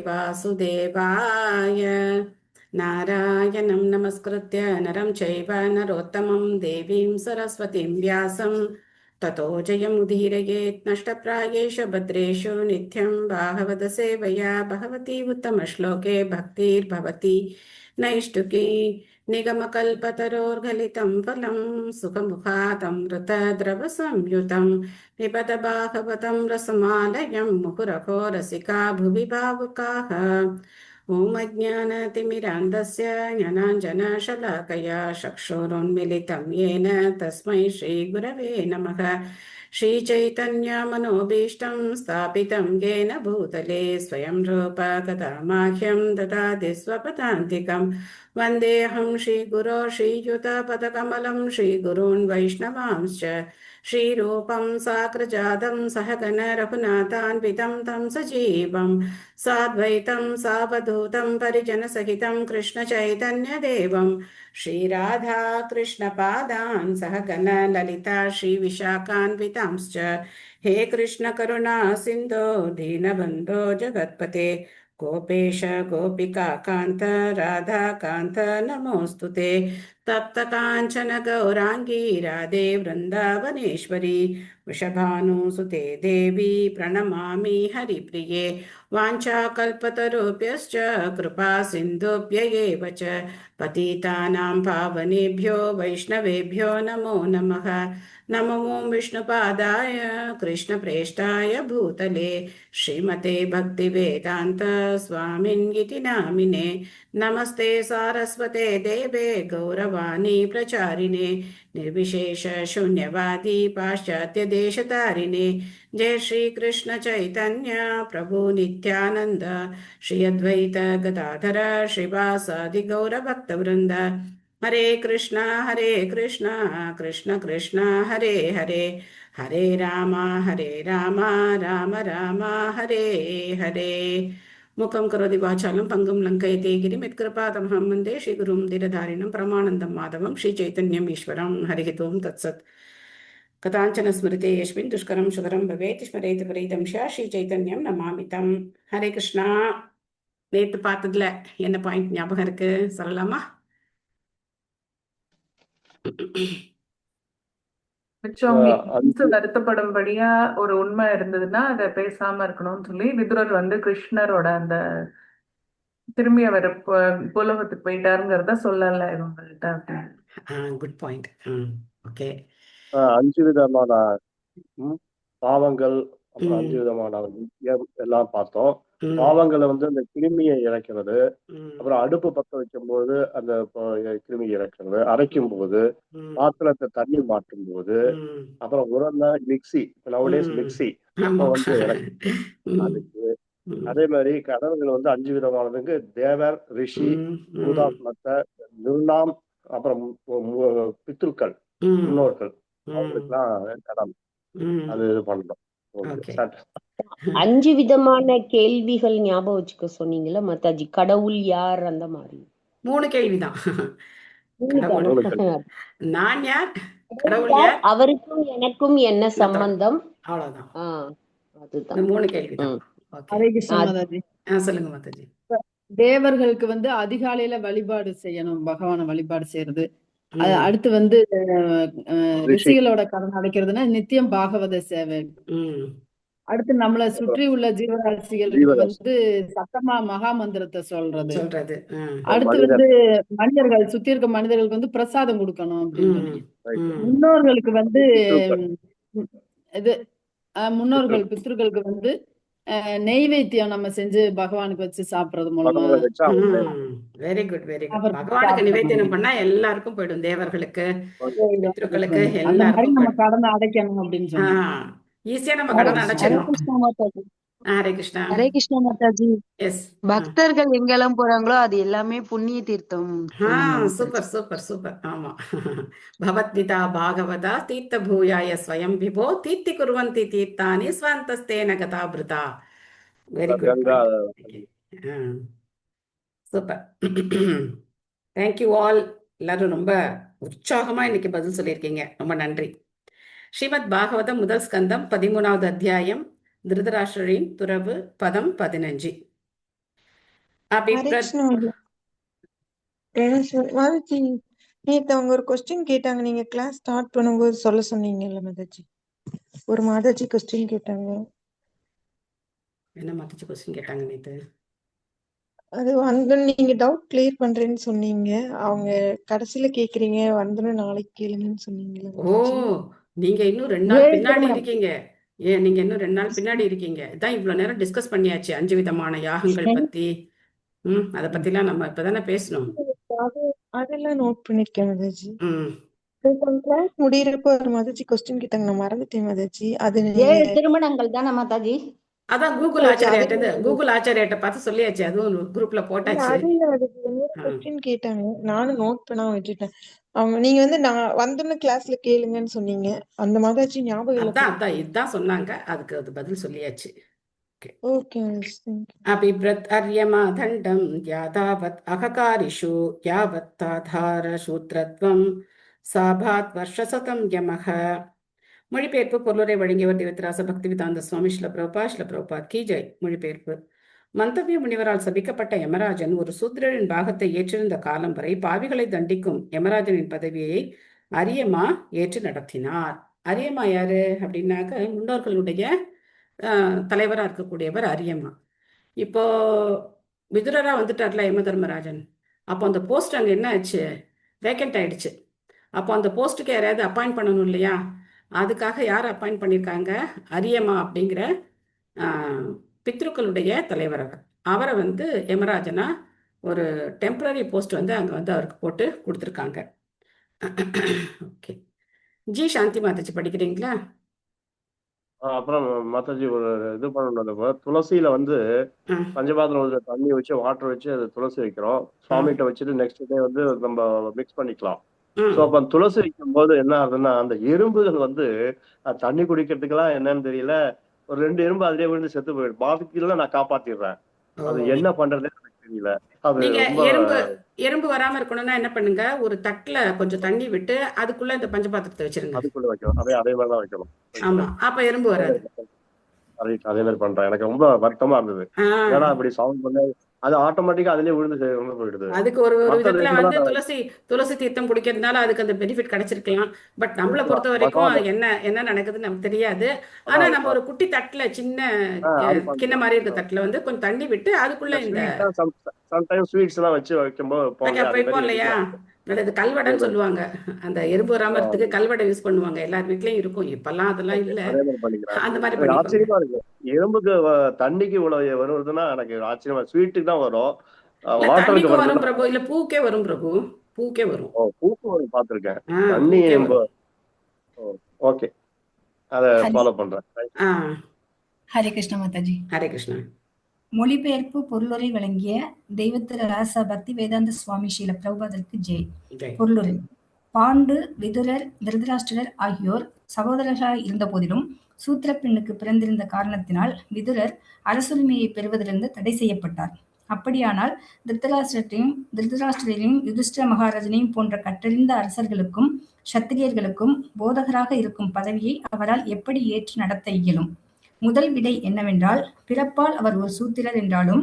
वासुदेवाय नारायणं नमस्कृत्य नरं चैव नरोत्तमं देवीं सरस्वतीं व्यासं ततो जयमुदीरयेत् नष्टप्रायेषु भद्रेषु नित्यं भागवत सेवया भगवती उत्तमश्लोके भक्तिर्भवति नैष्टुकी निगमकल्पतरोर्गलितं फलं सुखमुखादमृतद्रवसंयुतं पिबत भागवतं रसमालयं मुहुरहो रसिका भुवि भावुकाः ॐ अज्ञानतिमिरान्धस्य ज्ञानाञ्जनशलाकया चक्षुरुन्मिलितं येन तस्मै श्रीगुरवे नमः श्रीचैतन्यमनोभीष्टं स्थापितं येन भूतले स्वयं रूप तथा माह्यं ददाति स्वपदान्तिकं वन्देऽहं श्रीगुरो श्रीयुतपदकमलं श्रीगुरून् वैष्णवांश्च श्रीरूपं साग्रजातं सहगण रघुनाथान्वितं तं सजीवं साद्वैतं सावधूतं परिजनसहितं कृष्णचैतन्यदेवं श्रीराधा कृष्णपादान् सहगण ललिता श्रीविशाखान्वितांश्च हे कृष्ण करुणा सिन्धो दीनबन्धो जगत्पते गोपेश गोपिका कान्त राधा कान्त नमोऽस्तु ते तप्त काञ्चन गौराङ्गी राधे वृन्दावनेश्वरी वृषभानुसुते देवी प्रणमामि हरिप्रिये वाञ्छाकल्पतरुभ्यश्च कृपा सिन्धुभ्य एव च पतितानां पावनेभ्यो वैष्णवेभ्यो नमो नमः नमो विष्णुपादाय कृष्णप्रेष्ठाय भूतले श्रीमते भक्तिवेदान्त स्वामिन्गिति नामिने नमस्ते सारस्वते देवे गौरवाणी प्रचारिणे निर्विशेष शून्यवादी पाश्चात्य देशतारिणे जय श्री कृष्ण चैतन्य प्रभु नित्यानंद श्री अद्वैत गदाधर श्रीवासादि गौर भक्तवृंद हरे कृष्णा कृष्ण कृष्ण हरे हरे हरे राम राम राम हरे हरे मुखं करोति वाचालं पङ्गुं लङ्कयते गिरिं यत्कृपातमहं वन्दे श्रीगुरुं धीरधारिणं परमानन्दं माधवं श्रीचैतन्यम् ईश्वरं हरिः ओं तत्सत् कथाञ्चन स्मृते यस्मिन् दुष्करं सुकरं भवेत् स्मरेत् परीतं श्रीचैतन्यं नमामि तं हरे कृष्णा நேற்று பார்த்ததுல என்ன பாயிண்ட் ஞாபகம் இருக்கு சொல்லலாமா? மிச்சம் மீன்ஸ் வருத்தப்படும்படியா ஒரு உண்மை இருந்ததுன்னா அதை பேசாம இருக்கணும்னு சொல்லி விதுரர் வந்து கிருஷ்ணரோட அந்த திரும்பி அவர் புலகத்துக்கு போயிட்டாருங்கிறத சொல்லல இவங்கள்ட்ட அப்படின்னு. Good point. ஓகே. 5 விதமான பாவங்கள், அப்புறம் 5 விதமான எல்லாம் பார்த்தோம். பாவங்களை வந்து அந்த கிருமியை இறக்கிறது, அப்புறம் அடுப்பு பத்த வைக்கும் போது அந்த கிருமி இறக்கிறது, அரைக்கும் போது, பாத்திரத்தை தண்ணி மாற்றும் போது, அப்புறம் உரம்னா மிக்சி, நவடேஸ் மிக்சி வந்து அதுக்கு. அதே மாதிரி கடவுள்கள் வந்து 5 விதமானதுக்கு தேவர், ரிஷி, பூதாத்மத்தை, நிர்ணாம், அப்புறம் பித்ருக்கள், முன்னோர்கள், அவங்களுக்குலாம் கடன் அது இது பண்றோம். 5 விதமான கேள்விகள் ஞாபகம் வச்சுக்க சொன்னீங்கல்ல மாதாஜி, கடவுள் யார் அந்த மாதிரி 3 கேள்விதான். நான் யார், கடவுள் யார், அவருக்கும் எனக்கும் என்ன சம்பந்தம், அவ்வளவுதான். அதுதான் 3 கேள்விதான். சொல்லுங்க மாதாஜி. தேவர்களுக்கு வந்து அதிகாலையில வழிபாடு செய்யணும், பகவான வழிபாடு செய்யறது. அடுத்து வந்து ரிஷிகளோட கடன் அடைக்கிறதுனா நித்தியம் பாகவத சேவை. அடுத்து நம்மளை சுற்றி உள்ள ஜீவராசிகளுக்கு வந்து சத்தமா மகா மந்திரத்தை சொல்றது. அடுத்து வந்து மனிதர்கள் சுத்தி இருக்க மனிதர்களுக்கு வந்து பிரசாதம் கொடுக்கணும் அப்படின்னு. முன்னோர்களுக்கு வந்து இது முன்னோர்கள் பித்ருக்களுக்கு வந்து நெய்வேத்தியம் நம்ம செஞ்சு பகவானுக்கு வச்சு சாப்பிடுறது மூலமா. Very good very good. பகவானுக்கு நிவேத்தியம் பண்ணா எல்லாருக்கும் போயிடும், தேவர்களுக்கு, பித்ருக்களுக்கு, எல்லாருக்கும் நம்ம கடனை அடைக்கணும் அப்படின்னு சொன்னா ஈஸியா நம்ம கடனை அடைச்சிடணும். ஹரே கிருஷ்ணா. ஹரே கிருஷ்ணா மாதாஜி. பக்தர்கள் எங்கெல்லாம் போறாங்களோ அது எல்லாமே புண்ணிய தீர்த்தம். Super super super. ஆமா, பகவத்கீதா பாகவதா தீர்த்த பூயாய ஸ்வயம் விபோ தீர்த்தி குர்வந்தி தீர்த்தானி ஸ்வந்தஸ்தேன கதாபிருதா. Very good, super. Thank you all. எல்லாரும் ரொம்ப உற்சாகமா இன்னைக்கு பதில் சொல்லியிருக்கீங்க, ரொம்ப நன்றி. ஸ்ரீமத் பாகவதம் முதல் ஸ்கந்தம் 13வது அத்தியாயம், திருதராஷ்டிரரின் துறவு, பதம் 15. அபி ஹரே பிரத் கிருஷ்ணா மாதாஜி. நேத்து அவங்க ஒரு கொஸ்டின் கேட்டாங்க, நீங்க கிளாஸ் ஸ்டார்ட் பண்ணும்போது சொல்ல சொன்னீங்கல்ல மாதாஜி. ஒரு மாதாஜி கொஸ்டின் கேட்டாங்க. என்ன மாத்திச்சு கொஸ்டின் கேட்டாங்க நேத்து? அது வந்து நீங்க டவுட் கிளியர் பண்றேன்னு சொன்னீங்க. அவங்க கடைசியில கேக்குறீங்க வந்துடும் நாளைக்கு கேளுங்கன்னு சொன்னீங்கல்ல ஓ, மாதாஜி. நீங்க இன்னும் 2 நாள் பின்னாடி திருமணம். இருக்கீங்க. ஏன் நீங்க இன்னும் 2 நாள் பின்னாடி இருக்கீங்க. இதான் இவ்வளவு நேரம் டிஸ்கஸ் பண்ணியாச்சு 5 விதமான யாகங்கள் பத்தி. அதை பத்திலாம் நம்ம இப்பதானே பேசணும். அது அதெல்லாம் நோட் பண்ணிருக்கேன் மாதாஜி. ம் கிளாஸ் முடியறப்ப ஒரு மாதாஜி கொஸ்டின் கேட்டாங்க, நான் மறந்துட்டேன் மாதாஜி. அது நீங்க 7 திருமணங்கள் தானே மாதாஜி? அதான் கூகுள் ஓகே. அது ஆச்சாரியாட்ட பார்த்து சொல்லியாச்சு. அதுவும் குரூப்ல இல்ல, போட்டாச்சு. அது இல்ல, அதுக்கு இன்னொரு ஆ. கொஸ்டின் கேட்டாங்க, நானும் நோட் பண்ணாம விட்டுட்டேன். அவங்க நீங்க வந்து நான் வந்தோன்னு கிளாஸ்ல கேளுங்கன்னு சொன்னீங்க. அந்த மாதாஜி ஞாபகம் இல்ல போல. அதான் இதுதான் சொன்னாங்க. அதுக்கு அது பதில் சொல்லியாச்சு. ஓகே மாதாஜி, தேங்க்யூ. அபிப்ரத் அர்யமா தண்டம் யாதாவத் அககாரிஷு யாவத் தாதார சூத்ரத்வம் சாபாத் வருஷசதம் யமக. மொழிபெயர்ப்பு பொருளுரை வழங்கியவர் திவத்திராச பக்திவேதாந்த சுவாமி ஸ்ரீல பிரபுபாத் கி ஜெய். மொழிபெயர்ப்பு. மந்தவிய முனிவரால் சபிக்கப்பட்ட யமராஜன் ஒரு சூத்திரரின் பாகத்தை ஏற்றிருந்த காலம் வரை பாவிகளை தண்டிக்கும் யமராஜனின் பதவியை அரியமா ஏற்று நடத்தினார். அரியமா யாரு அப்படின்னாக்க முன்னோர்களுடைய தலைவராக இருக்கக்கூடியவர் அரியமா. இப்போ விதுரரா வந்துட்டார்ல யம தர்மராஜன். அப்போ அந்த போஸ்ட் அங்கே என்ன ஆச்சு, வேக்கண்ட் ஆயிடுச்சு. அப்போ அந்த போஸ்ட்டுக்கு யாரையாவது அப்பாயிண்ட் பண்ணணும் இல்லையா? அதுக்காக யார் அப்பாயிண்ட் பண்ணியிருக்காங்க? அரியமா அப்படிங்கிற பித்ருக்களுடைய தலைவர் அவரை வந்து யமராஜனா ஒரு டெம்பரரி போஸ்ட் வந்து அங்கே வந்து அவருக்கு போட்டு கொடுத்துருக்காங்க. Okay G. சாந்தி மாதாஜி படிக்கிறீங்களா? அப்புறம் மாதாஜி ஒரு இது பண்ணணும். துளசியில வந்து பஞ்சபாத்திரம் தண்ணி வச்சு வாட்டர் வச்சு அது துளசி வைக்கிறோம். சுவாமிகிட்ட வச்சுட்டு நெக்ஸ்ட் டே வந்து நம்ம மிக்ஸ் பண்ணிக்கலாம். ஸோ அப்ப துளசி வைக்கும் போது என்ன ஆகுதுன்னா, அந்த எறும்புகள் வந்து தண்ணி குடிக்கிறதுக்கெல்லாம் என்னன்னு தெரியல, ஒரு 2 எறும்பு அதிலே விழுந்து செத்து போயிடும். பாதிக்கல நான் காப்பாத்திடுறேன். அது என்ன பண்றதே எனக்கு தெரியல. அது நீங்க ரொம்ப எறும்பு வராம இருக்கணும்னா என்ன பண்ணுங்க, ஒரு தட்டுல கொஞ்சம் தண்ணி விட்டு அதுக்குள்ள இந்த பஞ்சபாத்திரத்தை வச்சிருங்க. அதுக்குள்ள வைக்கணும். அதே மாதிரி தான் வைக்கணும். ஆமா, அப்ப எறும்பு வராது. அதே மாதிரி பண்றேன். எனக்கு ரொம்ப வருத்தமா இருந்தது. ஏன்னா அப்படி சவுண்ட் பண்ண அது ஆட்டோமேட்டிக்கா அதுலயே விழுந்து போயிடுது. அதுக்கு ஒரு விதத்துல வந்து துளசி தீர்த்தம் குடிக்கிறதுனால அதுக்கு அந்த பெனிஃபிட் கிடைச்சிருக்கலாம். பட் நம்மளை பொறுத்த வரைக்கும் என்ன நடக்குதுன்னு நமக்கு தெரியாது. ஆனா நம்ம ஒரு குட்டி தட்டுல சின்ன கிண்ண மாதிரி இருக்க தட்டுல வந்து கொஞ்சம் தண்ணி விட்டு அதுக்குள்ள இந்த சம்டைம்ஸ் ஸ்வீட்ஸ் எல்லாம் வச்சு வைக்கும்போது இல்லையா, இது கல்வடைன்னு சொல்லுவாங்க. அந்த எறும்பு வராம இருக்கிறதுக்கு கல்வடை யூஸ் பண்ணுவாங்க. எல்லார் வீட்லயும் இருக்கும். இப்பெல்லாம் அதெல்லாம் இல்ல. அந்த மாதிரி ஆச்சரியமா இருக்கு. எறும்புக்கு தண்ணிக்கு இவ்வளவு வருதுன்னா எனக்கு ஆச்சரியமா. ஸ்வீட்டுக்கு தான் வரும், தண்ணிக்கு வரும் பிரபு. இல்ல பூக்கே வரும் பிரபு, பூக்கே வரும். பூக்கு வரும், பாத்திருக்கேன். தண்ணி ஓகே, அத ஃபாலோ பண்றேன். ஹரே கிருஷ்ண மாதாஜி. ஹரே கிருஷ்ணா. மொழிபெயர்ப்பு பொருளுரை வழங்கிய தெய்வத்திராச பக்தி வேதாந்த சுவாமி ஸ்ரீல பிரபுபாதருக்கு ஜெய். பொருளுரை. பாண்டு, விதுரர், திருதராஷ்டிரர் ஆகியோர் சகோதரர்களாக இருந்த போதிலும் சூத்திர பெண்ணுக்கு பிறந்திருந்த காரணத்தினால் விதுரர் அரசுரிமையை பெறுவதிலிருந்து தடை செய்யப்பட்டார். அப்படியானால் திருதராஷ்டிரரையும் யுதிஷ்டிர மகாராஜனையும் போன்ற கற்றறிந்த அரசர்களுக்கும் சத்திரியர்களுக்கும் போதகராக இருக்கும் பதவியை அவரால் எப்படி ஏற்று நடத்த இயலும்? முதல் விடை என்னவென்றால், பிறப்பால் அவர் ஒரு சூத்திரர் என்றாலும்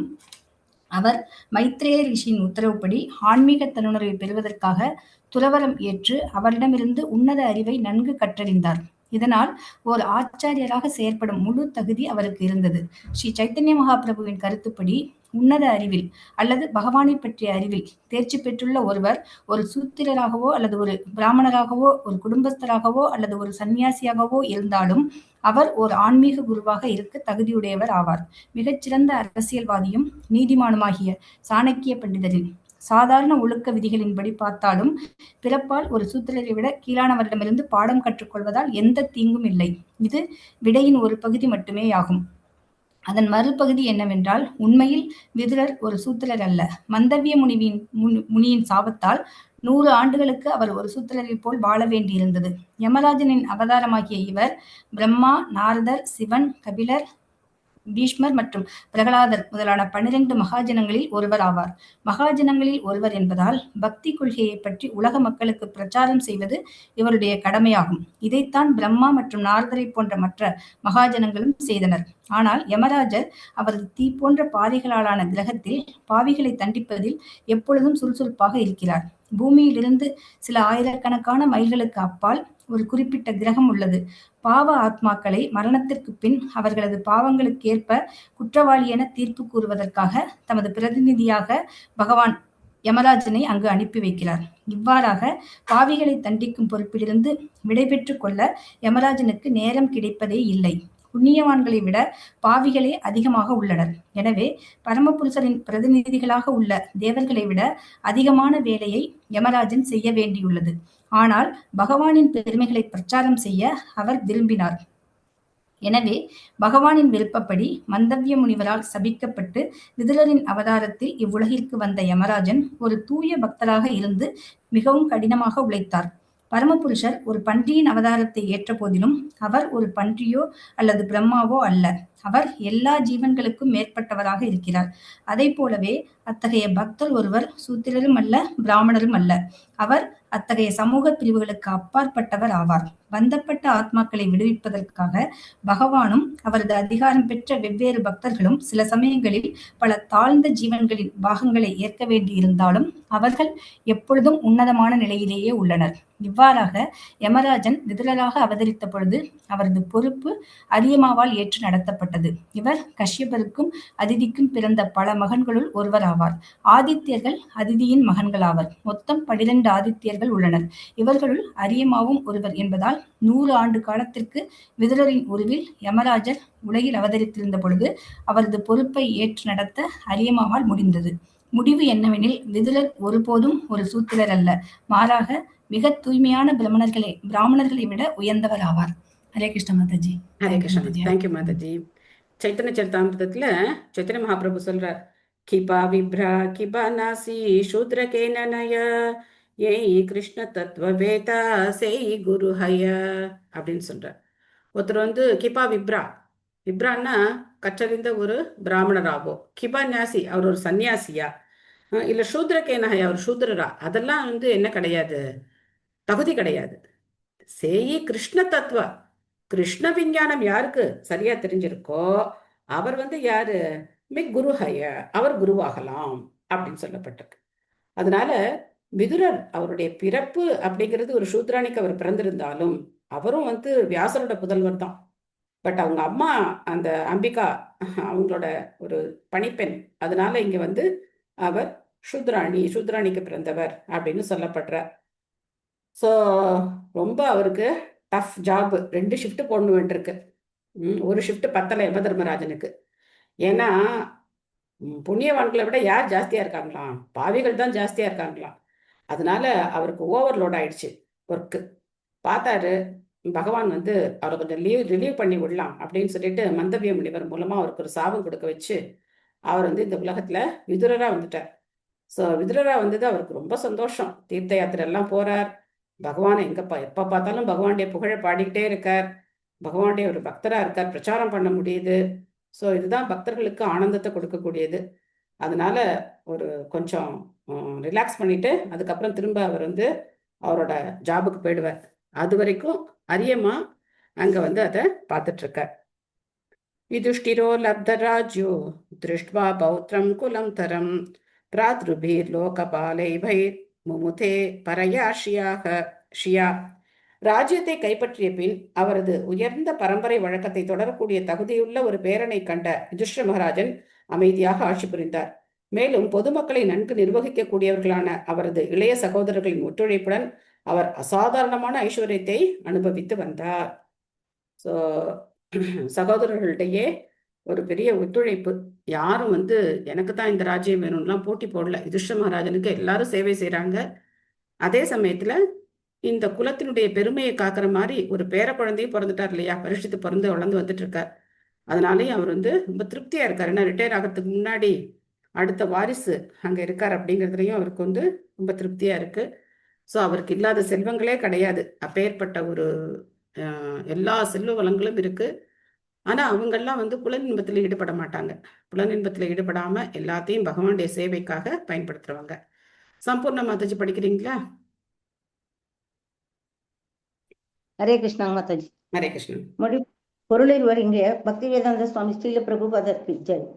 அவர் மைத்ரேய ரிஷியின் உத்தரவுப்படி ஆன்மீக தன்னுணர்வை பெறுவதற்காக துறவரம் ஏற்று அவரிடமிருந்து உன்னத அறிவை நன்கு கற்றறிந்தார். இதனால் ஓர் ஆச்சாரியராக செயற்படும் முழு தகுதி அவருக்கு இருந்தது. ஸ்ரீ சைத்தன்ய மகாபிரபுவின் கருத்துப்படி உன்னத அறிவில் அல்லது பகவானை பற்றிய அறிவில் தேர்ச்சி பெற்றுள்ள ஒருவர் ஒரு சூத்திரராகவோ அல்லது ஒரு பிராமணராகவோ ஒரு குடும்பஸ்தராகவோ அல்லது ஒரு சன்னியாசியாகவோ இருந்தாலும் அவர் ஒரு ஆன்மீக குருவாக இருக்க தகுதியுடையவர் ஆவார். மிகச்சிறந்த அரசியல்வாதியும் நீதிமானுமாகிய சாணக்கிய பண்டிதரின் சாதாரண ஒழுக்க விதிகளின்படி பார்த்தாலும் பிறப்பால் ஒரு சூத்திரரை விட கீழானவரிடமிருந்து பாடம் கற்றுக்கொள்வதால் எந்த தீங்கும் இல்லை. இது விடையின் ஒரு பகுதி மட்டுமே ஆகும். அதன் மறுபகுதி என்னவென்றால், உண்மையில் விதுரர் ஒரு சூத்திரர் அல்ல. மந்தவிய முனியின் சாபத்தால் 100 ஆண்டுகளுக்கு அவர் ஒரு சூத்திரரை போல் வாழ வேண்டியிருந்தது. யமராஜனின் அவதாரமாகிய இவர் பிரம்மா, நாரதர், சிவன், கபிலர், பீஷ்மர் மற்றும் பிரகலாதர் முதலான 12 மகாஜனங்களில் ஒருவர் ஆவார். மகாஜனங்களில் ஒருவர் என்பதால் பக்தி கொள்கையை பற்றி உலக மக்களுக்கு பிரச்சாரம் செய்வது இவருடைய கடமையாகும். இதைத்தான் பிரம்மா மற்றும் நாரதரை போன்ற மற்ற மகாஜனங்களும் செய்தனர். ஆனால் யமராஜர் அவரது தீ போன்ற பாறைகளாலான கிரகத்தில் பாவிகளை தண்டிப்பதில் எப்பொழுதும் சுறுசுறுப்பாக இருக்கிறார். பூமியிலிருந்து சில ஆயிரக்கணக்கான மைல்களுக்கு அப்பால் ஒரு குறிப்பிட்ட கிரகம் உள்ளது. பாவ ஆத்மாக்களை மரணத்திற்கு பின் அவர்களது பாவங்களுக்கு ஏற்ப குற்றவாளி என தீர்ப்பு கூறுவதற்காக தமது பிரதிநிதியாக பகவான் யமராஜனை அங்கு அனுப்பி வைக்கிறார். இவ்வாறாக பாவிகளை தண்டிக்கும் பொறுப்பிலிருந்து விடைபெற்றுக் கொள்ள யமராஜனுக்கு நேரம் கிடைப்பதே இல்லை. புண்ணியவான்களை விட பாவிகளே அதிகமாக உள்ளனர். எனவே பரமபுருஷரின் பிரதிநிதிகளாக உள்ள தேவர்களை விட அதிகமான வேலையை யமராஜன் செய்ய வேண்டியுள்ளது. ஆனால் பகவானின் பெருமைகளை பிரச்சாரம் செய்ய அவர் விரும்பினார். எனவே பகவானின் விருப்பப்படி மந்தவ்ய முனிவரால் சபிக்கப்பட்டு விதுரரின் அவதாரத்தில் இவ்வுலகிற்கு வந்த யமராஜன் ஒரு தூய பக்தராக இருந்து மிகவும் கடினமாக உழைத்தார். பரமபுருஷர் ஒரு பன்றியின் அவதாரத்தை ஏற்ற போதிலும் அவர் ஒரு பன்றியோ அல்லது பிரம்மாவோ அல்ல. அவர் எல்லா ஜீவன்களுக்கும் மேற்பட்டவராக இருக்கிறார். அதை போலவே அத்தகைய பக்தர் ஒருவர் சூத்திரரும் அல்ல, பிராமணரும் அல்ல. அவர் அத்தகைய சமூக பிரிவுகளுக்கு அப்பாற்பட்டவர் ஆவார். பந்தப்பட்ட ஆத்மாக்களை விடுவிப்பதற்காக பகவானும் அவரது அதிகாரம் பெற்ற வெவ்வேறு பக்தர்களும் சில சமயங்களில் பல தாழ்ந்த ஜீவன்களின் பாகங்களை ஏற்க வேண்டியிருந்தாலும் அவர்கள் எப்பொழுதும் உன்னதமான நிலையிலேயே உள்ளனர். இவ்வாறாக யமராஜன் விதுரராக அவதரித்த பொழுது அவரது பொறுப்பு அதியமாவால் ஏற்று நடத்தப்பட்டது. இவர் கஷ்யபருக்கும் அதிதிக்கும் பிறந்த பல மகன்களுள் ஒருவர் ஆவார். ஆதித்யர்கள் அதிதியின் மகன்கள் ஆவர். மொத்தம் 12 ஆதித்யர்கள் உள்ளனர். இவர்களுள் அரியமாவும் ஒருவர் என்பதால் 100 ஆண்டு காலத்திற்கு விதுரரின் உருவில் யமராஜர் உலகில் அவதரித்திருந்த பொழுது அவரது பொறுப்பை ஏற்று நடத்த அரியமாவால் முடிந்தது. முடிவு என்னவெனில், விதுரர் ஒருபோதும் ஒரு சூத்திரர் அல்ல, மாறாக மிக தூய்மையான பிராமணர்களை விட உயர்ந்தவர் ஆவார். ஹரே கிருஷ்ண மாதாஜி. ஹரே கிருஷ்ண. தேங்க்யூ மாதாஜி. சைத்தன்ய சரிதாமிர்தத்துல சைத்தன்ய மகாபிரபு சொல்றார், கிபா விப்ரா கிபா நாசி சூத்ரகேன நய ஏய் கிருஷ்ண தத்துவவேதா செய் குரு ஹய அப்படின்னு சொல்றார். ஒருத்தர் வந்து கிபா விப்ரான்னா கற்றறிந்த ஒரு பிராமணராகோ, கிபா நாசி அவர் ஒரு சன்னியாசியா, இல்ல சூத்ரகேனஹயா அவர் சூத்ரரா, அதெல்லாம் வந்து என்ன கிடையாது, தகுதி கிடையாது. சேயி கிருஷ்ண தத்துவ, கிருஷ்ண விஞ்ஞானம் யாருக்கு சரியா தெரிஞ்சிருக்கோ அவர் வந்து யாரு, குரு ஹய, அவர் குருவாகலாம் அப்படின்னு சொல்லப்பட்டிருக்கு. அதனால விதுரர் அவருடைய பிறப்பு அப்படிங்கிறது ஒரு சூத்ரானிக்கு அவர் பிறந்திருந்தாலும் அவரும் வந்து வியாசரோட புதல்வர் தான். பட் அவங்க அம்மா அந்த அம்பிகா அவங்களோட ஒரு பணிப்பெண், அதனால இங்க வந்து அவர் சூத்ராணிக்கு பிறந்தவர் அப்படின்னு சொல்லப்படுறார். ஸோ ரொம்ப அவருக்கு டஃப் ஜாப். 2 ஷிஃப்ட் போடணும் வேண்டியிருக்கு. ஒரு ஷிஃப்ட் பத்தலை யம தர்மராஜனுக்கு. ஏன்னா புண்ணியவான்களை விட யார் ஜாஸ்தியா இருக்காங்களாம், பாவிகள் தான் ஜாஸ்தியா இருக்காங்களாம். அதனால அவருக்கு ஓவர்லோட் ஆயிடுச்சு ஒர்க்கு. பார்த்தாரு பகவான் வந்து அவரை கொஞ்சம் ரிலீவ் பண்ணி விடலாம் அப்படின்னு சொல்லிட்டு மந்தவிய முனிவர் மூலமா அவருக்கு ஒரு சாபம் கொடுக்க வச்சு அவர் வந்து இந்த உலகத்துல விதுரரா வந்துட்டார். ஸோ விதுரரா வந்தது அவருக்கு ரொம்ப சந்தோஷம். தீர்த்த யாத்திரை எல்லாம் போறார். பகவானை எப்ப பார்த்தாலும் பகவானுடைய புகழை பாடிக்கிட்டே இருக்கார். பகவானுடைய ஒரு பக்தரா இருக்கார். பிரச்சாரம் பண்ண முடியுது. ஸோ இதுதான் பக்தர்களுக்கு ஆனந்தத்தை கொடுக்கக்கூடியது. அதனால ஒரு கொஞ்சம் ரிலாக்ஸ் பண்ணிட்டு அதுக்கப்புறம் திரும்ப அவர் வந்து அவரோட ஜாபுக்கு போயிடுவார். அது வரைக்கும் அரியமா அங்க வந்து அதை பார்த்துட்டு இருக்கார். யுதிஷ்டிரோ லப்தராஜ்யோ திருஷ்ட்வா பௌத்ரம் குலம் தரம் பிராத்ருபீர் லோகபாலைபைர் முமுதே பரயா ஷியா. ராஜ்யத்தை கைப்பற்றிய பின் அவரது உயர்ந்த பரம்பரை வழக்கத்தை தொடரக்கூடிய தகுதியுள்ள ஒரு பேரனை கண்ட யுதிஷ்டிர மகாராஜன் அமைதியாக ஆட்சி புரிந்தார். மேலும் பொதுமக்களை நன்கு நிர்வகிக்கக்கூடியவர்களான அவரது இளைய சகோதரர்களின் ஒத்துழைப்புடன் அவர் அசாதாரணமான ஐஸ்வர்யத்தை அனுபவித்து வந்தார். ஸோ சகோதரர்களிடையே ஒரு பெரிய ஒத்துழைப்பு. யாரும் வந்து எனக்கு தான் இந்த ராஜ்யம் வேணும்லாம் போட்டி போடல. யுதிஷ்டிர மகாராஜனுக்கு எல்லாரும் சேவை செய்யறாங்க. அதே சமயத்துல இந்த குலத்தினுடைய பெருமையை காக்கிற மாதிரி ஒரு பேர குழந்தையும் பிறந்துட்டார் இல்லையா, பரிசுத்து பிறந்து வளர்ந்து வந்துட்டு இருக்கார். அதனாலேயும் அவர் வந்து ரொம்ப திருப்தியா இருக்கார். ஏன்னா ரிட்டையர் ஆகிறதுக்கு முன்னாடி அடுத்த வாரிசு அங்க இருக்கார் அப்படிங்கிறதுலையும் அவருக்கு வந்து ரொம்ப திருப்தியா இருக்கு. ஸோ அவருக்கு இல்லாத செல்வங்களே கிடையாது. அப்பேற்பட்ட ஒரு எல்லா செல்வ வளங்களும் இருக்கு. ஆனா அவங்கெல்லாம் வந்து புலனின்பத்தில் ஈடுபட மாட்டாங்க. புலனின்பத்தில் ஈடுபடாம எல்லாத்தையும் பகவானுடைய சேவைக்காக பயன்படுத்துறவங்க. சம்பூர்ண மாதாஜி படிக்கிறீங்களா? ஹரே கிருஷ்ணா மாதாஜி. ஹரே கிருஷ்ணன். மொழி பொருளில் வருகிற பக்தி வேதாந்த சுவாமி ஸ்ரீல பிரபுபாதருக்கு ஜெய்.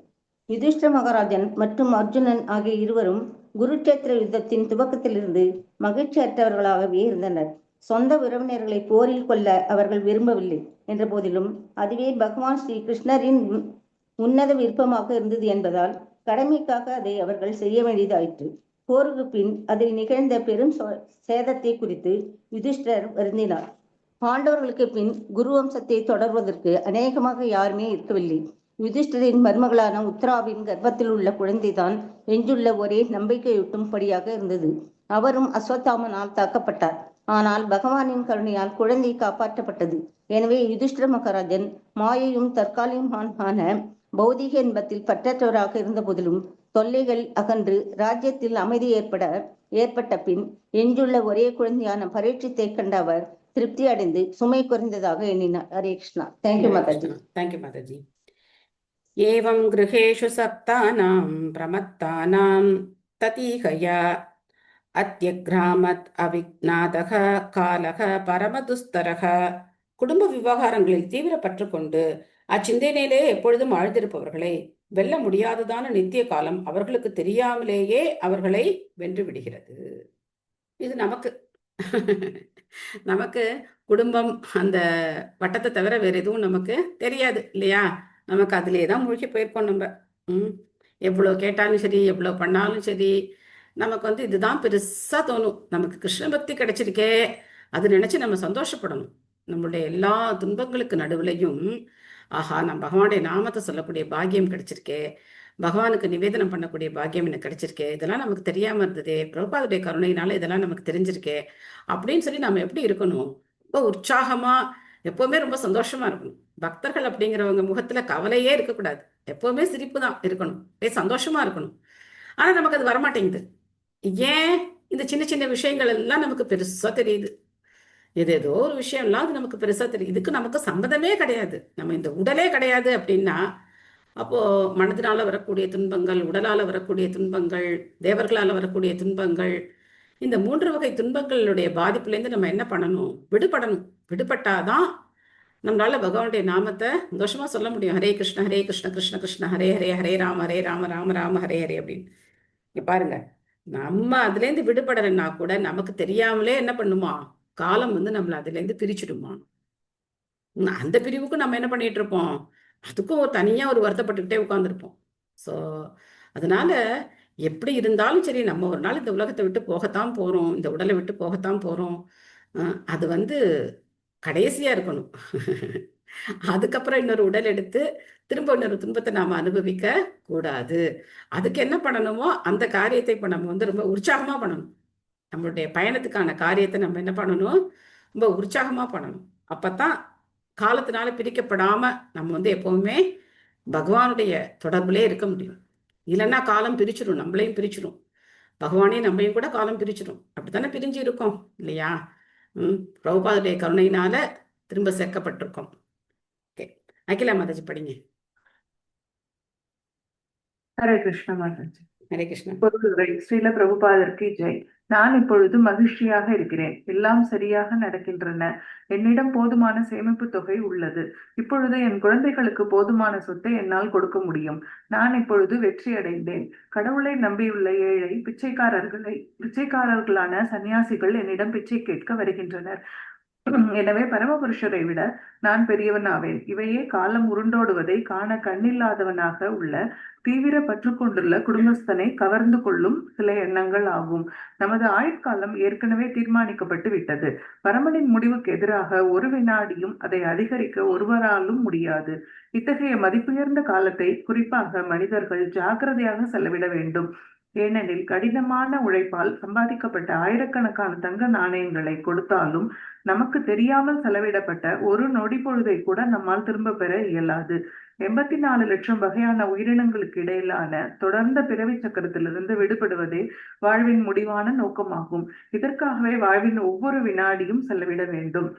யுதிஷ்ட மகாராஜன் மற்றும் அர்ஜுனன் ஆகிய இருவரும் குருட்சேத்திர யுத்தத்தின் துவக்கத்திலிருந்து மகிழ்ச்சியற்றவர்களாகவே இருந்தனர். சொந்த உறவினர்களை போரில் கொல்ல அவர்கள் விரும்பவில்லை என்ற போதிலும் அதுவே பகவான் ஸ்ரீ கிருஷ்ணரின் உன்னத விருப்பமாக இருந்தது என்பதால் கடமைக்காக அதை அவர்கள் செய்ய வேண்டியதாயிற்று. போருக்கு பின் அதில் நிகழ்ந்த பெரும் சேதத்தை குறித்து யுதிஷ்டர் வருந்தினார். பாண்டவர்களுக்கு பின் குரு வம்சத்தை தொடர்வதற்கு அநேகமாக யாருமே இருக்கவில்லை. யுதிஷ்டரின் மருமகளான உத்தராவின் கர்ப்பத்தில் உள்ள குழந்தைதான் எஞ்சுள்ள ஒரே நம்பிக்கையூட்டும்படியாக இருந்தது. அவரும் அஸ்வத்தாமனால் தாக்கப்பட்டார். ஆனால் பகவானின் கருணையால் குழந்தை காப்பாற்றப்பட்டது. எனவே யுதிஷ்டர மகாராஜன் மாயையும் தற்காலிகமான பௌதிக இன்பத்தில் பற்றற்றவராக இருந்த போதிலும் தொல்லைகள் அகன்று ராஜ்யத்தில் அமைதி ஏற்பட்ட பின் எஞ்சுள்ள ஒரே குழந்தையான பரீட்சித்தை கண்ட அவர் திருப்தி அடைந்து சுமை குறைந்ததாக எண்ணினார். ஹரே கிருஷ்ணா. தேங்க்யூ மாதாஜி. தேங்க்யூ மாதாஜி. ஏவம் கிருஹேஷு சப்தானாம் பிரமத்தானாம் ததீகயா அத்யக்ராமத் அவிக்னாதக காலக பரமதுஸ்தரக. குடும்ப விவகாரங்களில் தீவிர பற்று கொண்டு அச்சிந்தனையிலே எப்பொழுதும் ஆழ்ந்திருப்பவர்களை வெல்ல முடியாததான நித்திய காலம் அவர்களுக்கு தெரியாமலேயே அவர்களை வென்று விடுகிறது. இது நமக்கு குடும்பம் அந்த வட்டத்தை தவிர வேற எதுவும் நமக்கு தெரியாது இல்லையா? நமக்கு அதுலேயே தான் மூழ்கி போயிருக்கோம். நம்ம எவ்வளோ கேட்டாலும் சரி, எவ்வளோ பண்ணாலும் சரி, நமக்கு வந்து இதுதான் பெருசா தோணும். நமக்கு கிருஷ்ண பக்தி கிடைச்சிருக்கே, அது நினைச்சு நம்ம சந்தோஷப்படணும். நம்மளுடைய எல்லா துன்பங்களுக்கு நடுவுலையும் ஆஹா, நம்ம பகவானுடைய நாமத்தை சொல்லக்கூடிய பாக்கியம் கிடைச்சிருக்கே, பகவானுக்கு நிவேதனம் பண்ணக்கூடிய பாக்கியம் எனக்கு கிடைச்சிருக்கே, இதெல்லாம் நமக்கு தெரியாம இருந்ததே, பிரபுபாதுடைய கருணையினால இதெல்லாம் நமக்கு தெரிஞ்சிருக்கே அப்படின்னு சொல்லி நம்ம எப்படி இருக்கணும்? ரொம்ப உற்சாகமா, எப்பவுமே ரொம்ப சந்தோஷமா இருக்கணும். பக்தர்கள் அப்படிங்கிறவங்க முகத்துல கவலையே இருக்கக்கூடாது, எப்பவுமே சிரிப்பு தான் இருக்கணும், சந்தோஷமா இருக்கணும். ஆனா நமக்கு அது வரமாட்டேங்குது. ஏன்? இந்த சின்ன சின்ன விஷயங்கள் எல்லாம் நமக்கு பெருசா தெரியுது. ஏதோ ஒரு விஷயம் எல்லாம் அது நமக்கு பெருசா தெரியும். இதுக்கு நமக்கு சம்மதமே கிடையாது, நம்ம இந்த உடலே கிடையாது அப்படின்னா அப்போ மனதினால வரக்கூடிய துன்பங்கள், உடலால வரக்கூடிய துன்பங்கள், தேவர்களால வரக்கூடிய துன்பங்கள், இந்த 3 வகை துன்பங்களுடைய பாதிப்புலேருந்து நம்ம என்ன பண்ணணும்? விடுபடணும். விடுபட்டாதான் நம்மளால பகவானுடைய நாமத்தை சந்தோஷமா சொல்ல முடியும். ஹரே கிருஷ்ண ஹரே கிருஷ்ண கிருஷ்ண கிருஷ்ண ஹரே ஹரே, ஹரே ராம ராம ராம ஹரே ஹரே அப்படின்னு. பாருங்க, நம்ம அதுலேருந்து விடுபடலைன்னா கூட நமக்கு தெரியாமலே என்ன பண்ணுமா, காலம் வந்து நம்மளை அதுலேருந்து பிரிச்சுடுமா. அந்த பிரிவுக்கும் நம்ம என்ன பண்ணிட்டு இருப்போம், அதுக்கும் தனியா ஒரு வருத்தப்பட்டுக்கிட்டே உட்காந்துருப்போம். ஸோ அதனால எப்படி இருந்தாலும் சரி, நம்ம ஒரு நாள் இந்த உலகத்தை விட்டு போகத்தான் போறோம், இந்த உடலை விட்டு போகத்தான் போறோம். அது வந்து கடைசியா இருக்கணும். அதுக்கப்புறம் இன்னொரு உடல் எடுத்து திரும்ப இன்னொரு துன்பத்தை நாம அனுபவிக்க கூடாது. அதுக்கு என்ன பண்ணணுமோ அந்த காரியத்தை இப்ப நம்ம வந்து ரொம்ப உற்சாகமா பண்ணணும். நம்மளுடைய பயணத்துக்கான காரியத்தை நம்ம என்ன பண்ணணும்? ரொம்ப உற்சாகமா பண்ணணும். அப்பதான் காலத்தினால பிரிக்கப்படாம நம்ம வந்து எப்பவுமே பகவானுடைய தொடர்புலே இருக்க முடியும். இல்லைன்னா காலம் பிரிச்சிடும், நம்மளையும் பிரிச்சிடும், பகவானையும் நம்மளையும் கூட காலம் பிரிச்சிடும். அப்படித்தானே பிரிஞ்சு இருக்கோம் இல்லையா? பிரபுபாதுடைய கருணையினால திரும்ப சேர்க்கப்பட்டிருக்கோம். ஓகே, அகிலா மாதாஜி படிங்க. ஹரே கிருஷ்ண மாதாஜி. ஹரே கிருஷ்ணன். பொருளுரை ஸ்ரீல பிரபுபாதருக்கு ஜெய். நான் இப்பொழுது மகிழ்ச்சியாக இருக்கிறேன். எல்லாம் சரியாக நடக்கின்றன. என்னிடம் போதுமான சேமிப்பு தொகை உள்ளது. இப்பொழுது என் குழந்தைகளுக்கு போதுமான சொத்தை என்னால் கொடுக்க முடியும். நான் இப்பொழுது வெற்றி அடைந்தேன். கடவுளை நம்பியுள்ள ஏழை பிச்சைக்காரர்களான சன்னியாசிகள் என்னிடம் பிச்சை கேட்க வருகின்றனர். எனவே பரமபுருஷரை விட நான் பெரியவன் ஆவேன். இவையே காலம் உருண்டோடுவதை காண கண்ணில்லாதவனாக உள்ள தீவிர பற்று கொண்டுள்ள குடும்பஸ்தனை கவர்ந்து கொள்ளும் சில எண்ணங்கள் ஆகும். நமது ஆயுட்காலம் ஏற்கனவே தீர்மானிக்கப்பட்டு விட்டது. பரமனின் முடிவுக்கு எதிராக ஒரு வினாடியும் அதை அதிகரிக்க ஒருவராலும் முடியாது. இத்தகைய மதிப்புயர்ந்த காலத்தை குறிப்பாக மனிதர்கள் ஜாக்கிரதையாக செலவிட வேண்டும். ஏனெனில் கடினமான உழைப்பால் சம்பாதிக்கப்பட்ட ஆயிரக்கணக்கான தங்க நாணயங்களை கொடுத்தாலும் நமக்கு தெரியாமல் செலவிடப்பட்ட ஒரு நொடி பொழுதை கூட நம்மால் திரும்ப பெற இயலாது. 84 லட்சம் வகையான உயிரினங்களுக்கு இடையிலான தொடர்ந்த பிறவி சக்கரத்திலிருந்து விடுபடுவதே வாழ்வின் முடிவான நோக்கமாகும். இதற்காகவே வாழ்வின் ஒவ்வொரு வினாடியும் செலவிட வேண்டும்.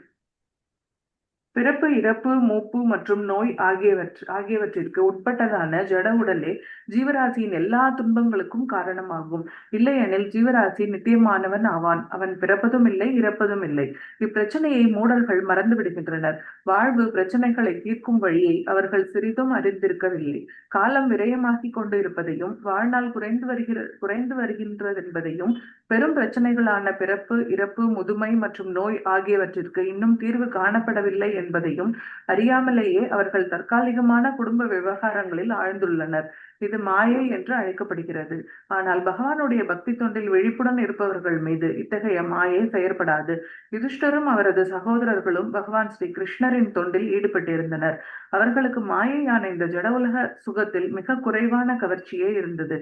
பிறப்பு, இறப்பு, மூப்பு மற்றும் நோய் ஆகியவற்றிற்கு உட்பட்டதான ஜட உடலே ஜீவராசியின் எல்லா துன்பங்களுக்கும் காரணமாகும். இல்லையெனில் ஜீவராசி நித்தியமானவன் ஆவான். அவன் பிறப்பதும் இல்லை, இறப்பதும் இல்லை. இப்பிரச்சனையை மூடர்கள் மறந்து விடுகின்றனர். வாழ்வு பிரச்சனைகளை தீர்க்கும் வழியை அவர்கள் சிறிதும் அறிந்திருக்கவில்லை. காலம் விரயமாகி கொண்டு இருப்பதையும் வாழ்நாள் குறைந்து வருகின்றதென்பதையும் பெரும் பிரச்சனைகளான பிறப்பு, இறப்பு, முதுமை மற்றும் நோய் ஆகியவற்றிற்கு இன்னும் தீர்வு காணப்படவில்லை என்பதையும் அறியாமலேயே அவர்கள் தற்காலிகமான குடும்ப விவகாரங்களில் ஆழ்ந்துள்ளனர். இது மாயை என்று அழைக்கப்படுகிறது. ஆனால் பகவானுடைய பக்தி தொண்டில் விழிப்புடன் இருப்பவர்கள் மீது இத்தகைய மாயை செயற்படாது. யுதிஷ்டரும் அவரது சகோதரர்களும் பகவான் ஸ்ரீ கிருஷ்ணரின் தொண்டில் ஈடுபட்டிருந்தனர். அவர்களுக்கு மாயையான இந்த ஜட உலக சுகத்தில் மிக குறைவான கவர்ச்சியே இருந்தது.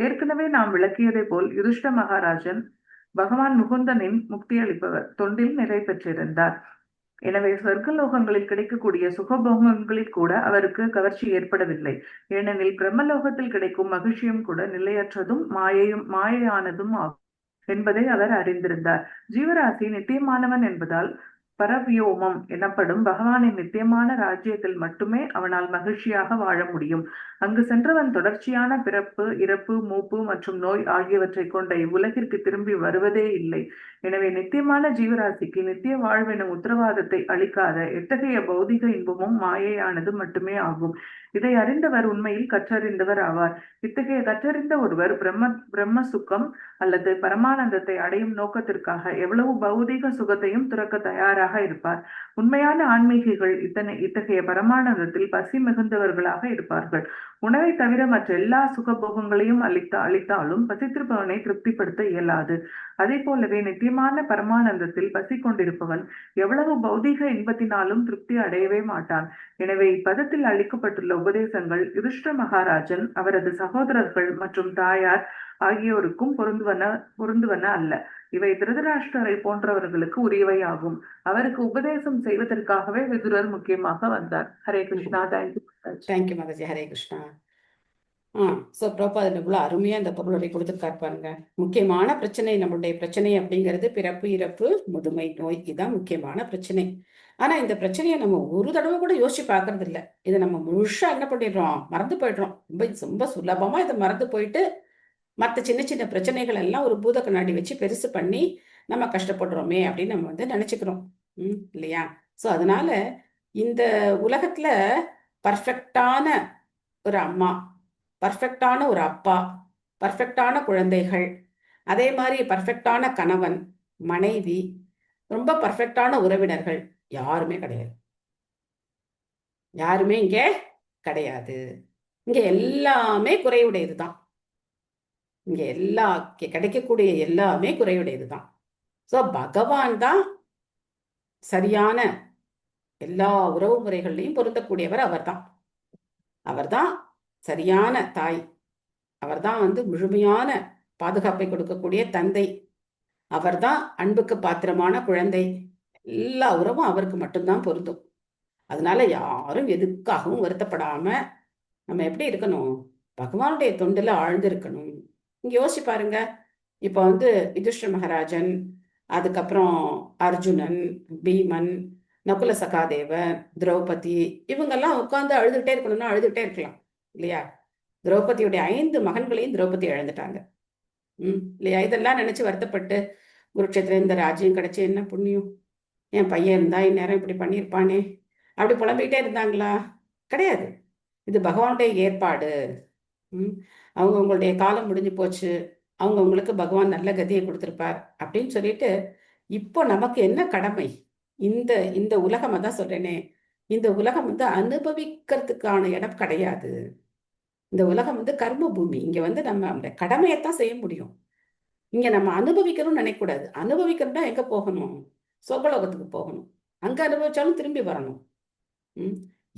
ஏற்கனவே நாம் விளக்கியதை போல் யுதிஷ்ட மகாராஜன் பகவான் முகுந்தனின் முக்தி அளிப்பவர் தொண்டில் நிலை பெற்றிருந்தார். எனவே சொர்க்கலோகங்களில் கிடைக்கக்கூடிய சுகபோகங்களில் கூட அவருக்கு கவர்ச்சி ஏற்படவில்லை. ஏனெனில் பிரம்மலோகத்தில் கிடைக்கும் மகிழ்ச்சியும் கூட நிலையற்றதும் மாயையானதும் ஆகும் என்பதை அவர் அறிந்திருந்தார். ஜீவராசி நித்தியமானவன் என்பதால் பரவியோமம் எனப்படும் பகவானின் நித்தியமான ராஜ்யத்தில் மட்டுமே அவனால் மகிழ்ச்சியாக வாழ முடியும். அங்கு சென்றவன் தொடர்ச்சியான பிறப்பு, இறப்பு, மூப்பு மற்றும் நோய் ஆகியவற்றை கொண்ட இவ்வுலகிற்கு திரும்பி வருவதே இல்லை. எனவே நித்தியமான ஜீவராசிக்கு நித்திய வாழ்வெனும் உத்தரவாதத்தை அளிக்காத எத்தகைய பௌதிக இன்பமும் மாயையானது மட்டுமே ஆகும். இதை அறிந்தவர் உண்மையில் கற்றறிந்தவர் ஆவார். இத்தகைய கற்றறிந்த ஒருவர் பிரம்ம சுகம் அல்லது பரமானந்தத்தை அடையும் நோக்கத்திற்காக எவ்வளவு பௌதிக சுகத்தையும் துறக்க தயாராக இருப்பார். உண்மையான ஆன்மீகிகள் இத்தகைய பரமானந்தத்தில் பசி மிகுந்தவர்களாக இருப்பார்கள். உணவை தவிர மற்ற எல்லா சுகபோகங்களையும் அளித்தாலும் பசித்திருப்பவனை திருப்திப்படுத்த இயலாது. அதே போலவே நித்தியமான பரமானந்தத்தில் பசி கொண்டிருப்பவன் எவ்வளவு பௌதீக இன்பத்தினாலும் திருப்தி அடையவே மாட்டான். எனவே இப்பதத்தில் அளிக்கப்பட்டுள்ள உபதேசங்கள் யுதிஷ்ட மகாராஜன், அவரது சகோதரர்கள் மற்றும் தாயார் ஆகியோருக்கும் பொருந்துவன அல்ல. இவை திருதராஷ்டிரரை போன்றவர்களுக்கு உரியவை ஆகும். அவருக்கு உபதேசம் செய்வதற்காகவே விதுரர் முக்கியமாக வந்தார். ஹரே கிருஷ்ணா. தேங்க்யூ மாதாஜி. ஹரே கிருஷ்ணா. ஸோ பிரபாதன் இவ்வளோ அருமையாக இந்த பொருளுரை கொடுத்துருக்காரு பாருங்க. முக்கியமான பிரச்சனை, நம்மளுடைய பிரச்சனை அப்படிங்கிறது பிறப்பு, இறப்பு, முதுமை, நோய். இதுதான் முக்கியமான பிரச்சனை. ஆனால் இந்த பிரச்சனையை நம்ம ஒரு தடவை கூட யோசிச்சு பார்க்கறது இல்லை. இதை நம்ம முழுசா என்ன பண்ணிடுறோம், மறந்து போயிடுறோம். ரொம்ப சுலபமாக இதை மறந்து போயிட்டு மற்ற சின்ன சின்ன பிரச்சனைகள் எல்லாம் ஒரு பூத கண்ணாடி வச்சு பெருசு பண்ணி நம்ம கஷ்டப்படுறோமே அப்படின்னு நம்ம வந்து நினச்சிக்கிறோம் இல்லையா? ஸோ அதனால இந்த உலகத்துல பர்ஃபெக்டான ஒரு அம்மா, பர்ஃபெக்டான ஒரு அப்பா, பர்ஃபெக்டான குழந்தைகள், அதே மாதிரி பர்ஃபெக்டான கணவன், மனைவி, ரொம்ப பர்ஃபெக்டான உறவினர்கள் யாருமே கிடையாது. யாருமே இங்கே கிடையாது. இங்க எல்லாமே குறைவுடையது தான். இங்க கிடைக்கக்கூடிய எல்லாமே குறைவுடையது தான். ஸோ பகவான் தான் சரியான எல்லா உறவு முறைகள்லையும் பொருந்தக்கூடியவர். அவர்தான் சரியான தாய். அவர்தான் வந்து முழுமையான பாதுகாப்பை கொடுக்கக்கூடிய தந்தை. அவர்தான் அன்புக்கு பாத்திரமான குழந்தை. எல்லா உறவும் அவருக்கு மட்டும்தான் பொருந்தும். அதனால யாரும் எதுக்காகவும் வருத்தப்படாம நம்ம எப்படி இருக்கணும், பகவானுடைய தொண்டுல ஆழ்ந்து இருக்கணும். இங்க யோசிச்சு பாருங்க. இப்ப வந்து யுதிஷ்ட மகாராஜன், அதுக்கப்புறம் அர்ஜுனன், பீமன், நகுல சகாதேவன், திரௌபதி, இவங்கெல்லாம் உட்கார்ந்து அழுதுகிட்டே இருக்கணும்னா அழுதுகிட்டே இருக்கலாம் இல்லையா? திரௌபதியுடைய 5 மகன்களையும் திரௌபதி இழந்துட்டாங்க இல்லையா? இதெல்லாம் நினைச்சு வருத்தப்பட்டு குருட்சேத்திர இந்த ராஜ்யம் கிடைச்சி என்ன புண்ணியம், என் பையன் இருந்தா இந்நேரம் இப்படி பண்ணியிருப்பானே அப்படி புலம்பிக்கிட்டே இருந்தாங்களா? கிடையாது. இது பகவானுடைய ஏற்பாடு. அவங்களுடைய காலம் முடிஞ்சு போச்சு, அவங்களுக்கு பகவான் நல்ல கதியை கொடுத்திருப்பார் அப்படின்னு சொல்லிட்டு இப்போ நமக்கு என்ன கடமை? இந்த உலகம், தான் சொல்றேனே, இந்த உலகம் வந்து அனுபவிக்கிறதுக்கான இடம் கிடையாது. இந்த உலகம் வந்து கர்ம பூமி. இங்க வந்து நம்ம கடமையைத்தான் செய்ய முடியும். இங்க நம்ம அனுபவிக்கணும்னு நினைக்கக்கூடாது. அனுபவிக்கணும்னா எங்க போகணும்? சொர்க்கலோகத்துக்கு போகணும். அங்க அனுபவிச்சாலும் திரும்பி வரணும்.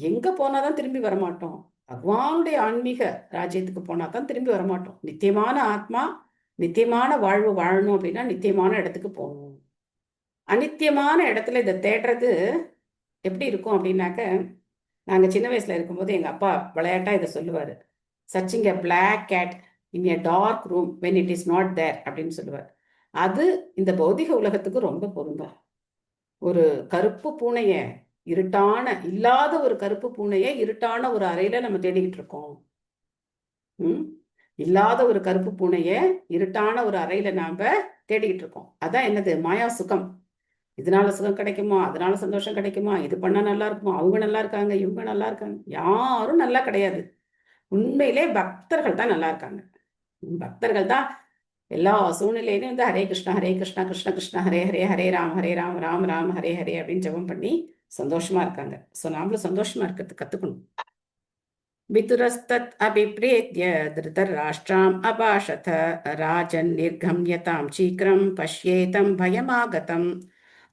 எங்க போனாதான் திரும்பி வரமாட்டோம். பகவானுடைய ஆன்மீக ராஜ்யத்துக்கு போனாதான் திரும்பி வரமாட்டோம். நித்தியமான ஆத்மா, நித்தியமான வாழ்வு வாழணும் அப்படின்னா நித்தியமான இடத்துக்கு போகணும். அநித்தியமான இடத்துல இதை தேடுறது எப்படி இருக்கும் அப்படின்னாக்க, நாங்கள் சின்ன வயசுல இருக்கும்போது எங்கள் அப்பா விளையாட்டா இதை சொல்லுவார். Searching a black cat in a dark room when it is not there அப்படின்னு சொல்லுவார். அது இந்த பௌதிக உலகத்துக்கு ரொம்ப பொருந்தும். ஒரு கருப்பு பூனையை இருட்டான இல்லாத ஒரு கருப்பு பூனையை இருட்டான ஒரு அறையில நம்ம தேடிக்கிட்டு இருக்கோம். இல்லாத ஒரு கருப்பு பூனைய இருட்டான ஒரு அறையில நாம தேடிக்கிட்டு இருக்கோம். அதான் என்னது? மாயா சுகம். இதனால சுகம் கிடைக்குமா, அதனால சந்தோஷம் கிடைக்குமா, இது பண்ணா நல்லா இருக்குமா, அவங்க நல்லா இருக்காங்க, இவங்க நல்லா இருக்காங்க. யாரும் நல்லா கிடையாது. உண்மையிலே பக்தர்கள் தான் நல்லா இருக்காங்க. பக்தர்கள் தான் எல்லா சூழ்நிலையிலும் வந்து ஹரே கிருஷ்ணா கிருஷ்ண கிருஷ்ண ஹரே ஹரே, ஹரே ராம் ராம் ராம் ஹரே ஹரே அப்படின்னு ஜெபம் பண்ணி சந்தோஷமா இருக்காங்க. ஸோ நாமளும் சந்தோஷமா இருக்கிறது கத்துக்கணும். விதுரஸ்தத் அபிப்ரேத்ய திருதராஷ்டிராம் அபாஷத ராஜன் நிர்கம்யதாம் சீக்கிரம் பஷ்யேதம் பயமாகதம்.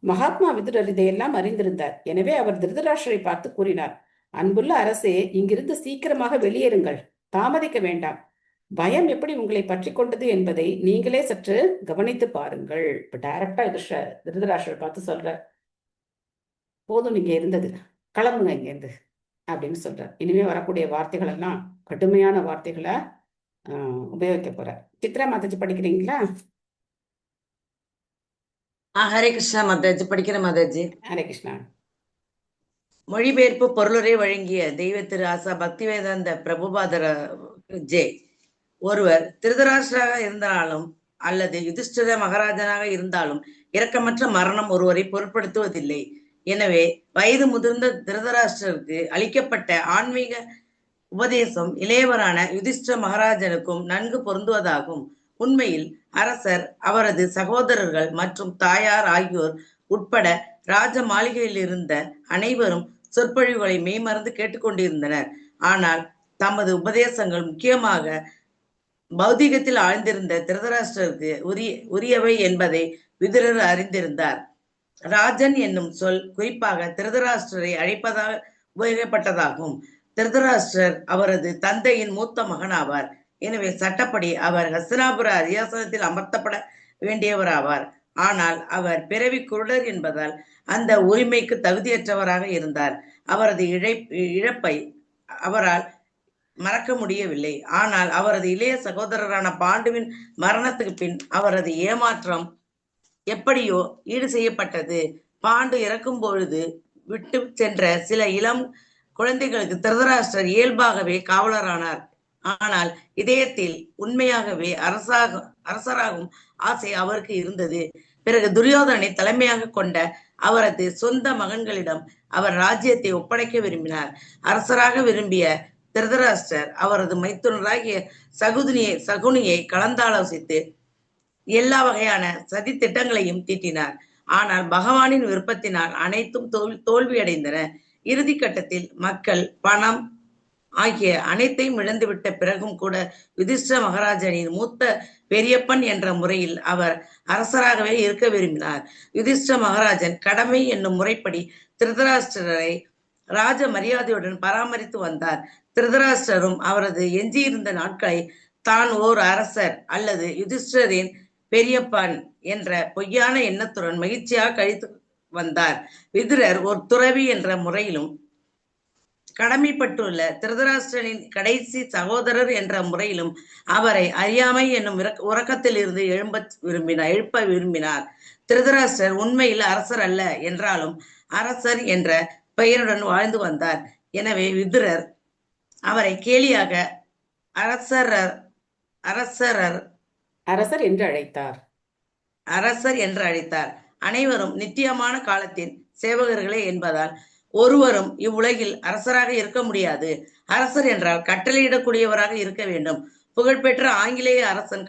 மகாத்மா விதுரர் இதையெல்லாம் அறிந்திருந்தார். எனவே அவர் திருதராஷ்டிரை பார்த்து கூறினார், அன்புள்ள அரசே, இங்கிருந்து சீக்கிரமாக வெளியேறுங்கள், தாமதிக்க வேண்டாம். பயம் எப்படி உங்களை பற்றி கொண்டது என்பதை நீங்களே சற்று கவனித்து பாருங்கள். இப்ப டைரக்டா திருதராஷ்டிரர் பார்த்து சொல்ற, போதும் நீங்க இருந்தது, கிளம்புங்க இங்கேருந்து அப்படின்னு சொல்றார். இனிமே வரக்கூடிய வார்த்தைகள் எல்லாம் கடுமையான வார்த்தைகளை உபயோகிக்க போற. சித்ரா மாதாஜி படிக்கிறீங்களா? ஹரே கிருஷ்ணா மாதாஜி. படிக்கிற மாதாஜி. ஹரே கிருஷ்ணா. மொழிபெயர்ப்பு பொருளுரை வழங்கிய தெய்வ திரு ஆசா பக்திவேதாந்த பிரபுபாதர ஜெய். ஒருவர் திருதராஷ்டிராக இருந்தாலும் அல்லது யுதிஷ்டிர மகாராஜனாக இருந்தாலும் இரக்கமற்ற மரணம் ஒருவரை பொருட்படுத்துவதில்லை. எனவே வயது முதிர்ந்த திருதராஷ்டிரருக்கு அளிக்கப்பட்ட ஆன்மீக உபதேசம் இளையவரான யுதிஷ்டிர மகாராஜனுக்கும் நன்கு பொருந்துவதாகும். உண்மையில் அரசர், அவரது சகோதரர்கள் மற்றும் தாயார் ஆகியோர் உட்பட ராஜ மாளிகையில் இருந்த அனைவரும் சொற்பொழிவுகளை மெய்மறந்து கேட்டுக்கொண்டிருந்தனர். ஆனால் தமது உபதேசங்கள் முக்கியமாக பௌதிகத்தில் ஆழ்ந்திருந்த திருதராஷ்டிரருக்கு உரியவை என்பதை விதுரர் அறிந்திருந்தார். ராஜன் என்னும் சொல் குறிப்பாக திருதராஷ்டிரரை அழைப்பதாக உபயோகப்பட்டதாகும். திருதராஷ்டிரர் அவரது தந்தையின் மூத்த மகனாவார். எனவே சட்டப்படி அவர் ஹஸ்தினாபுர அரியாசனத்தில் அமர்த்தப்பட வேண்டியவராவார். ஆனால் அவர் பிறவி குருடர் என்பதால் அந்த உரிமைக்கு தகுதியற்றவராக இருந்தார். அவரது இழப்பை அவரால் மறக்க முடியவில்லை. ஆனால் அவரது இளைய சகோதரரான பாண்டுவின் மரணத்துக்கு பின் அவரது ஏமாற்றம் எப்படியோ ஈடு செய்யப்பட்டது. பாண்டு இறக்கும் பொழுது விட்டு சென்ற சில இளம் குழந்தைகளுக்கு திருதராஷ்டிரர் இயல்பாகவே காவலரானார். ஆனால் இதயத்தில் உண்மையாகவே அரசராகும் ஆசை அவருக்கு இருந்தது. பிறகு துரியோதனை தலைமையாக கொண்ட அவரது சொந்த மகன்களிடம் அவர் ராஜ்யத்தை ஒப்படைக்க விரும்பினார். அரசராக விரும்பிய திருதராஷ்டிரர் அவரது மைத்துனராகிய சகுனியை கலந்தாலோசித்து எல்லா வகையான சதி திட்டங்களையும் தீட்டினார். ஆனால் பகவானின் விருப்பத்தினால் அனைத்தும் தோல்வியடைந்தன. இறுதி கட்டத்தில் மக்கள், பணம் ஆகிய அனைத்தையும் இழந்துவிட்ட பிறகும் கூட யுதிஷ்டிர மகாராஜனின் மூத்த பெரியப்பன் என்ற முறையில் அவர் அரசராகவே இருக்க விரும்பினார். யுதிஷ்டிர மகாராஜன் கடமை என்னும் முறைப்படி திருதராஷ்டிரரை ராஜ மரியாதையுடன் பராமரித்து வந்தார். திருதராஷ்டிரரும் அவரது எஞ்சியிருந்த நாட்களை தான் ஓர் அரசர் அல்லது யுதிஷ்டிரரின் பெரியப்பன் என்ற பொய்யான எண்ணத்துடன் மகிழ்ச்சியாக கழித்து வந்தார். விதுரர் ஒரு துறவி என்ற முறையிலும் கடமைப்பட்டுள்ள திருதராஷ்டிரனின் கடைசி சகோதரர் என்ற முறையிலும் அவரை அறியாமை என்னும் உறக்கத்தில் இருந்து எழுப்ப விரும்பினார். திருதராஷ்டிரர் உண்மையில் அரசர் அல்ல என்றாலும் அரசர் என்ற பெயருடன் வாழ்ந்து வந்தார். எனவே விதுரர் அவரை கேலியாக அரசர் என்று அழைத்தார். அனைவரும் நித்தியமான காலத்தின் சேவகர்களே என்பதால் ஒருவரும் இவ்வுலகில் அரசராக இருக்க முடியாது. அரசர் என்றால் கட்டளையிடக்கூடியவராக இருக்க வேண்டும். புகழ்பெற்ற ஆங்கிலேய அரசன்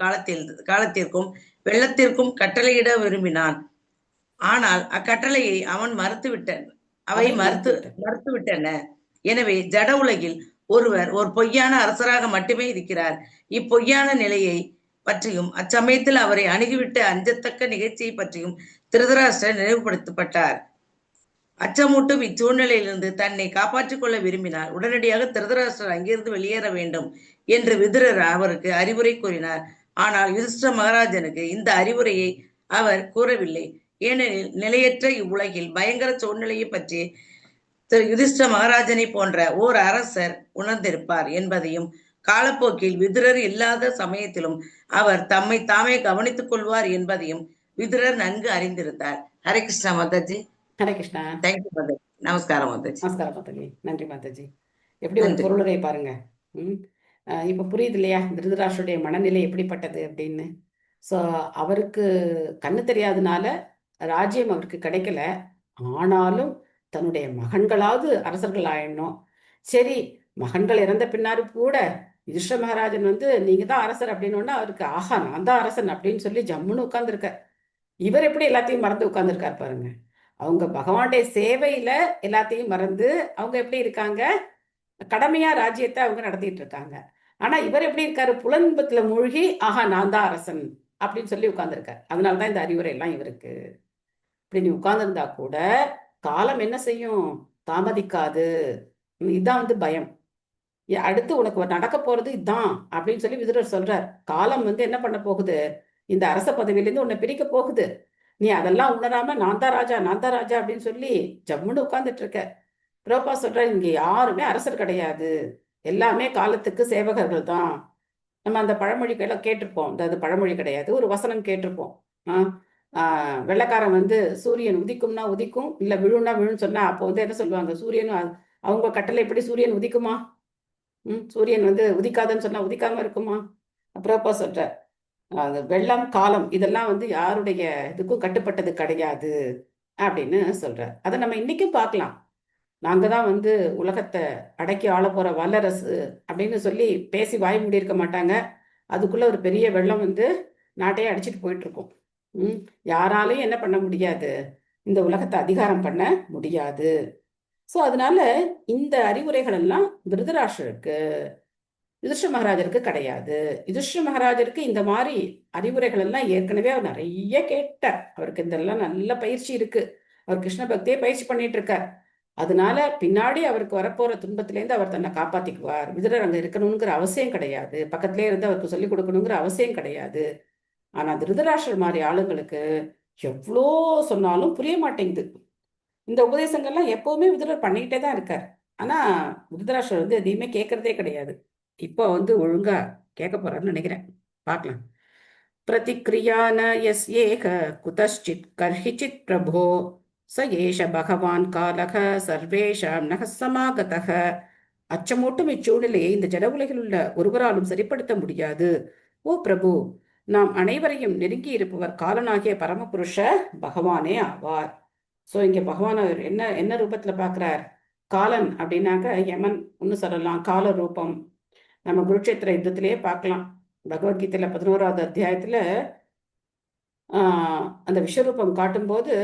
காலத்திற்கும் வெள்ளத்திற்கும் கட்டளையிட விரும்பினான். ஆனால் அக்கட்டளையை அவை மறுத்துவிட்டன. எனவே ஜட உலகில் ஒருவர் ஒரு பொய்யான அரசராக மட்டுமே இருக்கிறார். இப்பொய்யான நிலையை பற்றியும் அச்சமயத்தில் அவரை அணுகிவிட்ட அஞ்சத்தக்க நிகழ்ச்சியை பற்றியும் திருதராஷ்டிரர் நினைவுபடுத்தப்பட்டார். அச்சமூட்டும் இச்சூழ்நிலையிலிருந்து தன்னை காப்பாற்றிக் கொள்ள விரும்பினார். உடனடியாக திருதராஷ்டிரர் அங்கிருந்து வெளியேற வேண்டும் என்று விதுரர் அவருக்கு அறிவுரை கூறினார். ஆனால் யுதிஷ்டிர மகாராஜனுக்கு இந்த அறிவுரையை அவர் கூறவில்லை. ஏனெனில் நிலையற்ற இவ்வுலகில் பயங்கர சூழ்நிலையை பற்றி திரு யுதிஷ்டிர மகாராஜனை போன்ற ஓர் அரசர் உணர்ந்திருப்பார் என்பதையும், காலப்போக்கில் விதுரர் இல்லாத சமயத்திலும் அவர் தம்மை தாமே கவனித்துக் கொள்வார் என்பதையும் விதுரர் நன்கு அறிந்திருந்தார். ஹரே கிருஷ்ணா மாதாஜி. ஹரே கிருஷ்ணா. தேங்க்யூ மாதாஜி. நமஸ்காரம் மாதாஜி. நமஸ்காரம் மாதாஜி. நன்றி மாதாஜி. எப்படி ஒரு நன்றி. பொருளுரை பாருங்க. இப்ப புரியுது இல்லையா திருதராஷ்டிரருடைய மனநிலை எப்படிப்பட்டது அப்படின்னு. ஸோ அவருக்கு கண்ணு தெரியாதனால ராஜ்யம் அவருக்கு கிடைக்கல. ஆனாலும் தன்னுடைய மகன்களாவது அரசர்கள் ஆயிடணும். சரி, மகன்கள் இறந்த பின்னாடி கூட யுதிஷ்ட மகாராஜன் நீங்க தான் அரசர் அப்படின்னு அவருக்கு ஆஹா நான் தான் அரசன் அப்படின்னு சொல்லி ஜம்முன்னு உட்கார்ந்துருக்க. இவர் எப்படி எல்லாத்தையும் மறந்து உட்கார்ந்துருக்காரு பாருங்க. அவங்க பகவானுடைய சேவையில எல்லாத்தையும் மறந்து அவங்க எப்படி இருக்காங்க, கடமையா ராஜ்யத்தை அவங்க நடத்திட்டு இருக்காங்க. ஆனா இவர் எப்படி இருக்காரு, புலன்பத்துல மூழ்கி ஆஹா நான் தான் அரசன் அப்படின்னு சொல்லி உட்கார்ந்துருக்காரு. அதனாலதான் இந்த அறிவுரை எல்லாம் இவருக்கு. இப்படி நீ உட்கார்ந்துருந்தா கூட காலம் என்ன செய்யும், தாமதிக்காது. இதுதான் பயம். அடுத்து உனக்கு நடக்க போறது இதுதான் அப்படின்னு சொல்லி விதுரர் சொல்றார். காலம் என்ன பண்ண போகுது, இந்த அரச பதவியிலேருந்து உன்னை பிரிக்க போகுது. நீ அதெல்லாம் உணராம நான் தான் ராஜா அப்படின்னு சொல்லி ஜம்முன்னு உட்கார்ந்துட்டு இருக்க. பிரபா சொல்ற இங்க யாருமே அரசர் கிடையாது, எல்லாமே காலத்துக்கு சேவகர்கள் தான். நம்ம அந்த பழமொழிக்கெல்லாம் கேட்டிருப்போம். அது பழமொழி கிடையாது, ஒரு வசனம் கேட்டிருப்போம். வெள்ளைக்காரன் சூரியன் உதிக்கும்னா உதிக்கும், இல்ல விழுன்னா விழுன்னு சொன்னா அப்போ என்ன சொல்லுவாங்க, சூரியன் அவங்க கட்டளை எப்படி சூரியன் உதிக்குமா, சூரியன் உதிக்காதுன்னு சொன்னா உதிக்காம இருக்குமா. பிரபா சொல்ற அது வெள்ளம் காலம் இதெல்லாம் யாருடைய இதுக்கும் கட்டுப்பட்டது கிடையாது அப்படின்னு சொல்ற. அதை நம்ம இன்னைக்கும் பார்க்கலாம். நாங்க தான் உலகத்தை அடக்கி ஆள போற வல்லரசு அப்படின்னு சொல்லி பேசி வாய் மூடி இருக்க மாட்டாங்க. அதுக்குள்ள ஒரு பெரிய வெள்ளம் நாட்டையே அடிச்சுட்டு போயிட்டு இருக்கும். யாராலையும் என்ன பண்ண முடியாது, இந்த உலகத்தை அதிகாரம் பண்ண முடியாது. ஸோ அதனால இந்த அறிவுரைகள் எல்லாம் திருதராஷ்டிரருக்கு யுதிஷ்ட மகாராஜருக்கு கிடையாது. யுதிஷ்ட மகாராஜருக்கு இந்த மாதிரி அறிவுரைகள் எல்லாம் ஏற்கனவே அவர் நிறைய கேட்டார். அவருக்கு இதெல்லாம் நல்ல பயிற்சி இருக்கு. அவர் கிருஷ்ண பக்தியை பயிற்சி பண்ணிட்டு இருக்கார். அதனால பின்னாடி அவருக்கு வரப்போற துன்பத்திலேருந்து அவர் தன்னை காப்பாத்திக்குவார். விதுரர் அங்க இருக்கணுங்கிற அவசியம் கிடையாது, பக்கத்திலே இருந்து அவருக்கு சொல்லிக் கொடுக்கணுங்கிற அவசியம் கிடையாது. ஆனா திருதராஷ்டிரர் மாதிரி ஆளுங்களுக்கு எவ்வளோ சொன்னாலும் புரிய மாட்டேங்குது. இந்த உபதேசங்கள்லாம் எப்பவுமே விதுரர் பண்ணிக்கிட்டே தான் இருக்கார். ஆனா திருதராஷ்டிரர் எதையுமே கேட்கறதே கிடையாது. இப்போ ஒழுங்கா கேட்க போறாருன்னு நினைக்கிறேன். பார்க்கலாம். பிரதிக்ரியான யஸ்யேக குதஷ்சித் கர்ஹிசித் பிரபோ ச ஏஷ பகவான் காலக சர்வேஷாம் நக சமாகதக. அச்சமூட்டும் இச்சூழ்நிலையை இந்த ஜட உலகில் உள்ள ஒருவராலும் சரிப்படுத்த முடியாது. ஓ பிரபு, நாம் அனைவரையும் நெருங்கி இருப்பவர் காலனாகிய பரமபுருஷ பகவானே ஆவார். ஸோ இங்க பகவான் என்ன என்ன ரூபத்துல பார்க்கிறார், காலன் அப்படின்னாக்க யமன் ஒன்று சொல்லலாம், கால ரூபம். நம்ம குருட்சேத்திர யுத்தத்திலேயே பார்க்கலாம். பகவத்கீதையில 11வது அத்தியாயத்துல அந்த விஸ்வரூபம் காட்டும்போது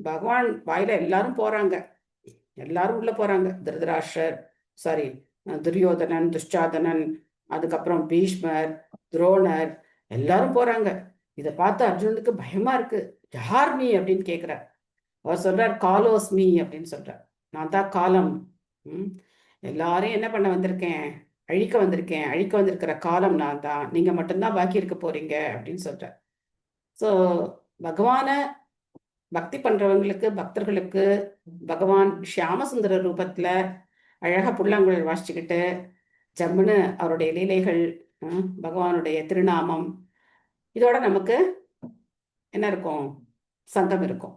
பகவான் வாயில எல்லாரும் போறாங்க, எல்லாரும் உள்ள போறாங்க. துரியோதனன், துஷ்சாதனன், அதுக்கப்புறம் பீஷ்மர், துரோணர் எல்லாரும் போறாங்க. இதை பார்த்து அர்ஜுனனுக்கு பயமா இருக்கு. யார் நீ அப்படின்னு கேட்கிறார். அவர் சொல்றார் காலோஸ்மி அப்படின்னு சொல்றார், நான் தான் காலம். எல்லாரையும் என்ன பண்ண வந்திருக்கேன், அழிக்க வந்திருக்கேன், அழிக்க வந்திருக்கிற காலம் நான் தான், நீங்க மட்டும்தான் பாக்கி இருக்க போறீங்க அப்படின்னு சொல்ற. ஸோ பகவான பக்தி பண்றவங்களுக்கு, பக்தர்களுக்கு பகவான் ஷியாமசுந்தர ரூபத்துல அழகா புல்லாங்குழல் வாசிச்சுக்கிட்டு ஜம்முன்னு அவருடைய லீலைகள், பகவானுடைய திருநாமம், இதோட நமக்கு என்ன இருக்கும், சங்கம் இருக்கும்.